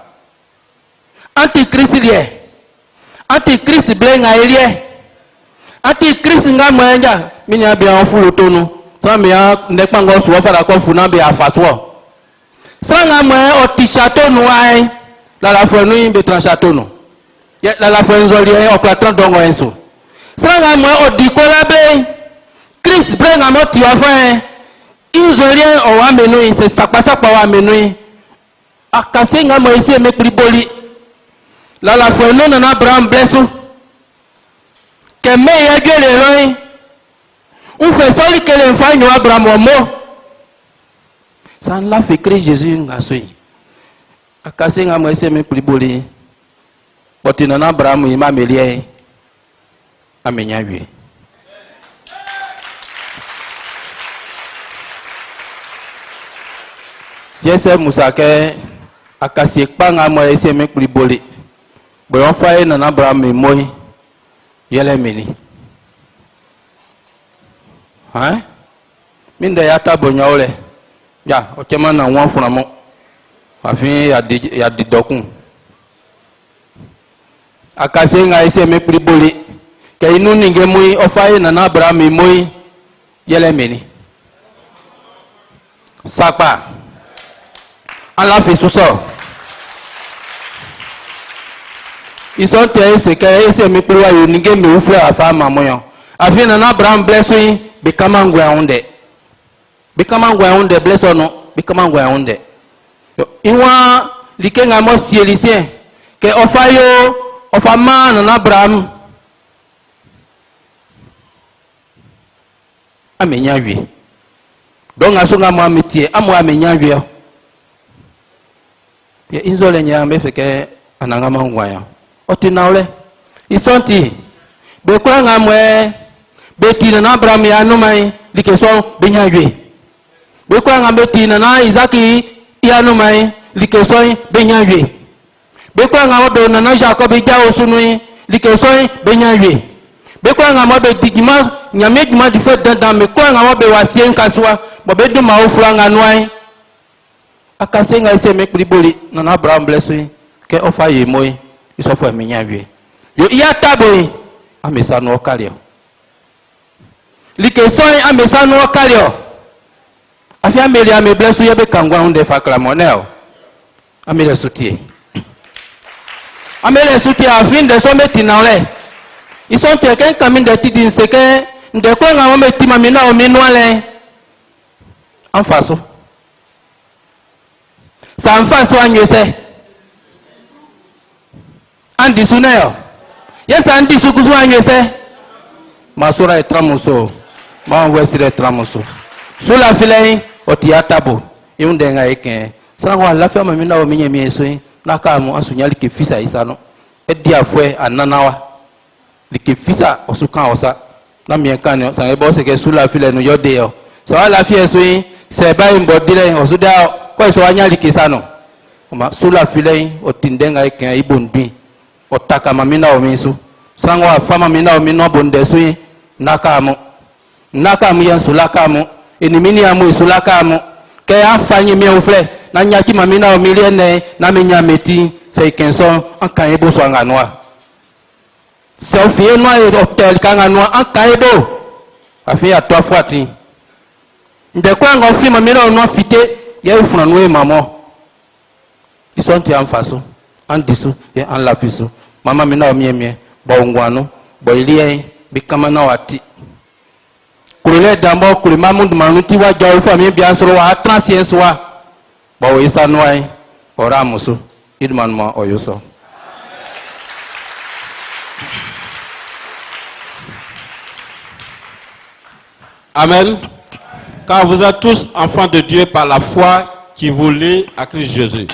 Speaker 1: anti-Christ lié anti-Christ blenga elie anti-Christ nga mwenja mini abia onfu tonu so me ya nekpa ngo so fara ko fu na be afaso so nga mwe o t-shirt nu ai la fo nu be transhato nu la fo nzoli o platron dongo enso so nga mwe o dikola be Christ blenga mo ti wa fa inzoli o wa menu se sapa wa menu akase nga mo ese me priboli la fo no na Abraham blessu que me ya gele roin On fait ça que les enfants nous Abraham au mot. Ça l'a fait créer Jésus ngasui. Akase nga mwese me priboli. Botina na Abraham ima melie. Amenya wi. Yese musake akase kpa nga mwese me priboli. Boyon faye na Abraham moy. Yele meni. Hein? Minde ya tabo nyaole. Ya, okema na wan funamo. Afin ya di dokun. Akase nga ese me priboli. Ke inu ninge mui ofaye na Abraham mui yele meni. Sapa. Allah fait sous ça. Ils sont ese ke ese me priwa yo ninge me ufle afa mamoyo. Afin na Abraham blessu bekama ngwa onde. Bekama ngwa onde blessu no, bekama ngwa onde. Iwa likenga mo sielisien ke ofayo ofama na Abraham amenya wi donc asunga mo amitie amo amenya wi ya inzole nya me feke ananga mangwa ya otinawle isonti be kwa ngamwe beti na Abraham ya no mai likeso benya wi be kwa ngambe tina na Isaki ya no mai likeso benya wi be kwa ngambe na Jacob ja osunu likeso benya wi be kwa ngambe digima nyame djuma du fait dans me kwa ngambe wasien kaswa bobe du ma ofura nganwai akase nga ise me priboli na Abraham blessu ke ofa ye moy isofo menya wi yo iya tabo amesa no kalio likeso amesa no kalio afia meli ame blessu yebe kangwa onde fakla monel amele soutien amele soutien afin de sombe tinale ils sont quelqu'un comme de titi seke de ko nga mo tima mina o minwale en face ça en face anyese andi suneo yes andi sukuzu anyese masura etramuso ma wesire etramuso sula filei otiatabo iundenga eke sangwa la fema mina o minye mieso naka mu asunyali ke fisa isano edia fue ananawa like fisa osukan osa na mienkan sa ebo se ke sula file no yode yo so la fie so se ba imbo dire osuda ko so anyali ke sano ma sula file otindenga eke ibonbi otaka mamina o misu sangwa fama mina o mino bonde so naka mu yan sulaka mu enimini amu isulaka mu ke afanyi mi ofle na nyaki mamina o miliene na menya meti se kenso ankan ebo so nganwa selfie no e hotel kanga no ankan ebo afi atwa fuati nde kwa ngo fi mamina no fite ye ufuna no e mamo isonti amfaso andisu ye anlafiso mama mina o miemie bo ngwanu bo ilie bikama na wati kulele dambo kulima mundu manuti wa jaw fami bien soro wa transcience wa bo isa noai ora musu idman ma oyoso.
Speaker 2: Amen. Car vous êtes tous enfants de Dieu par la foi qui vous lie à Christ Jésus.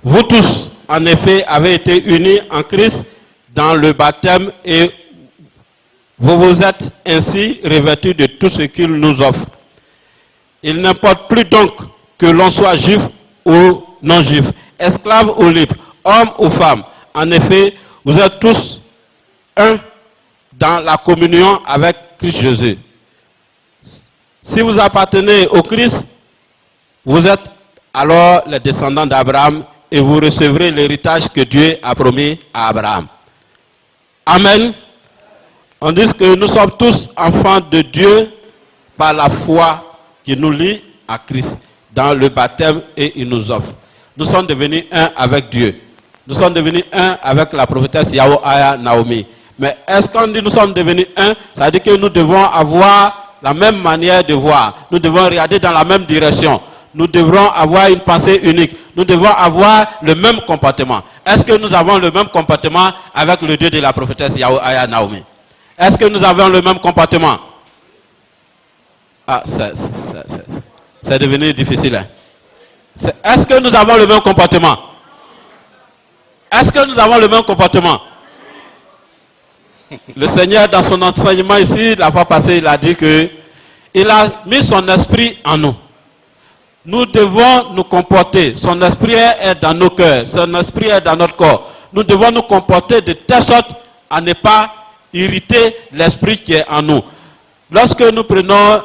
Speaker 2: Vous tous, en effet, avez été unis en Christ dans le baptême et vous vous êtes ainsi revêtus de tout ce qu'il nous offre. Il n'importe plus donc que l'on soit juif ou non-juif, esclave ou libre, homme ou femme. En effet, vous êtes tous un dans la communion avec Christ Jésus. Si vous appartenez au Christ, vous êtes alors les descendants d'Abraham et vous recevrez l'héritage que Dieu a promis à Abraham. Amen. On dit que nous sommes tous enfants de Dieu par la foi qui nous lie à Christ dans le baptême et il nous offre. Nous sommes devenus un avec Dieu. Nous sommes devenus un avec la prophétesse Yahuaya Naomi. Mais est-ce qu'on dit nous sommes devenus un? Ça veut dire que nous devons avoir la même manière de voir. Nous devons regarder dans la même direction. Nous devrons avoir une pensée unique. Nous devons avoir le même comportement. Est-ce que nous avons le même comportement avec le Dieu de la prophétesse Yahuaya Naomi? Est-ce que nous avons le même comportement? Ah, c'est devenu difficile. Hein. Est-ce que nous avons le même comportement? Est-ce que nous avons le même comportement? Le Seigneur, dans son enseignement ici, la fois passée, il a dit que il a mis son esprit en nous. Nous devons nous comporter. Son esprit est dans nos cœurs. Son esprit est dans notre corps. Nous devons nous comporter de telle sorte à ne pas irriter l'esprit qui est en nous. Lorsque nous prenons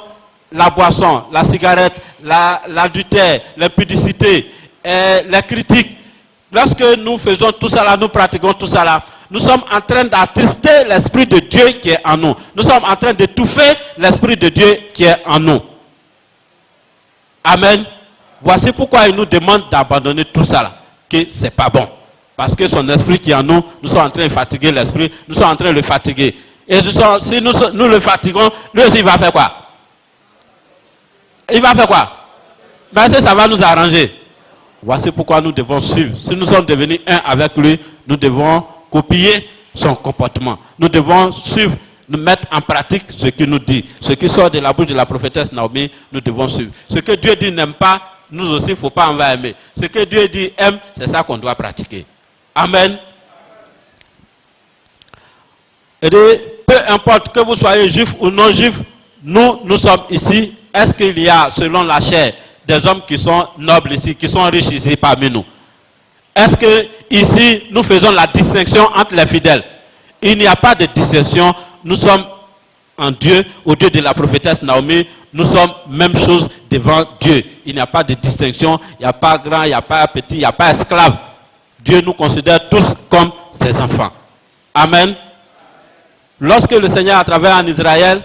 Speaker 2: la boisson, la cigarette, l'adultère, l'impudicité, les critiques, lorsque nous faisons tout cela, nous pratiquons tout cela, nous sommes en train d'attrister l'esprit de Dieu qui est en nous. Nous sommes en train d'étouffer l'esprit de Dieu qui est en nous. Amen. Voici pourquoi il nous demande d'abandonner tout cela, que ce n'est pas bon. Parce que son esprit qui est en nous, nous sommes en train de fatiguer l'esprit, nous sommes en train de le fatiguer. Et si nous le fatiguons, lui aussi il va faire quoi? Il va faire quoi? Ben, ça va nous arranger. Voici pourquoi nous devons suivre. Si nous sommes devenus un avec lui, nous devons copier son comportement. Nous devons suivre, nous mettre en pratique ce qu'il nous dit. Ce qui sort de la bouche de la prophétesse Naomi, nous devons suivre. Ce que Dieu dit n'aime pas, nous aussi, il ne faut pas en aimer. Ce que Dieu dit aime, c'est ça qu'on doit pratiquer. Amen. Et peu importe que vous soyez juif ou non juif, nous sommes ici. Est-ce qu'il y a, selon la chair, des hommes qui sont nobles ici, qui sont riches ici parmi nous? Est-ce que ici, nous faisons la distinction entre les fidèles? Il n'y a pas de distinction. Nous sommes en Dieu, au Dieu de la prophétesse Naomi. Nous sommes même chose devant Dieu. Il n'y a pas de distinction. Il n'y a pas grand, il n'y a pas petit, il n'y a pas esclave. Dieu nous considère tous comme ses enfants. Amen. Lorsque le Seigneur a travaillé en Israël,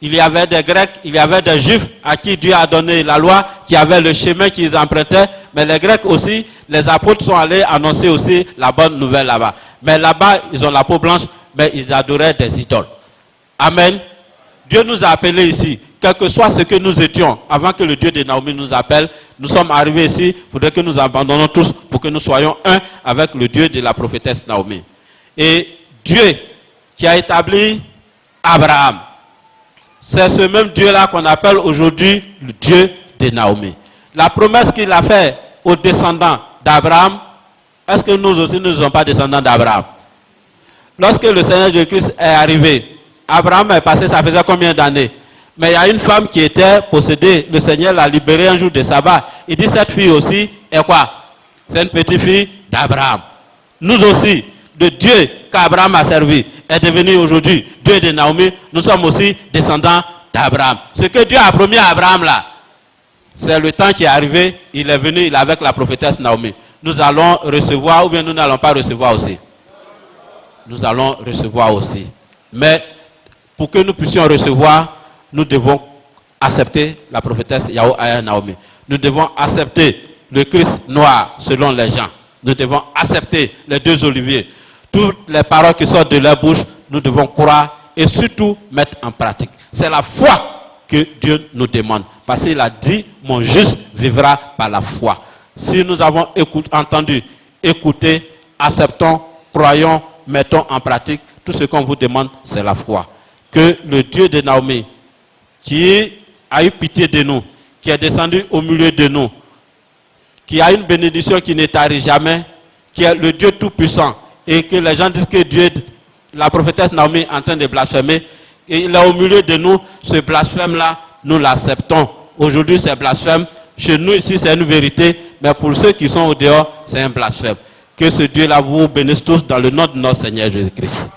Speaker 2: il y avait des Grecs, il y avait des Juifs à qui Dieu a donné la loi, qui avaient le chemin qu'ils empruntaient. Mais les Grecs aussi, les apôtres sont allés annoncer aussi la bonne nouvelle là-bas. Mais là-bas, ils ont la peau blanche, mais ils adoraient des idoles. Amen. Dieu nous a appelés ici. Quel que soit ce que nous étions, avant que le Dieu de Naomi nous appelle, nous sommes arrivés ici, il faudrait que nous abandonnons tous pour que nous soyons un avec le Dieu de la prophétesse Naomi. Et Dieu qui a établi Abraham, c'est ce même Dieu-là qu'on appelle aujourd'hui le Dieu de Naomi. La promesse qu'il a faite aux descendants d'Abraham, est-ce que nous aussi nous ne sommes pas descendants d'Abraham? Lorsque le Seigneur Jésus-Christ est arrivé, Abraham est passé, ça faisait combien d'années? Mais il y a une femme qui était possédée, le Seigneur l'a libérée un jour de sabbat. Il dit cette fille aussi est quoi? C'est une petite fille d'Abraham. Nous aussi, de Dieu qu'Abraham a servi, est devenu aujourd'hui Dieu de Naomi, nous sommes aussi descendants d'Abraham. Ce que Dieu a promis à Abraham là, c'est le temps qui est arrivé, il est venu, il est avec la prophétesse Naomi. Nous allons recevoir ou bien nous n'allons pas recevoir aussi? Nous allons recevoir aussi. Mais pour que nous puissions recevoir, nous devons accepter la prophétesse Yahweh Naomi. Nous devons accepter le Christ noir selon les gens. Nous devons accepter les deux oliviers. Toutes les paroles qui sortent de leur bouche, nous devons croire et surtout mettre en pratique. C'est la foi que Dieu nous demande. Parce qu'il a dit, mon juste vivra par la foi. Si nous avons entendu, écouté, acceptons, croyons, mettons en pratique, tout ce qu'on vous demande, c'est la foi. Que le Dieu de Naomi, qui a eu pitié de nous, qui est descendu au milieu de nous, qui a une bénédiction qui ne tarit jamais, qui est le Dieu tout-puissant, et que les gens disent que Dieu, la prophétesse Naomi est en train de blasphémer, et il est au milieu de nous, ce blasphème-là, nous l'acceptons. Aujourd'hui, c'est blasphème. Chez nous, ici, c'est une vérité, mais pour ceux qui sont au dehors, c'est un blasphème. Que ce Dieu-là vous bénisse tous dans le nom de notre Seigneur Jésus-Christ.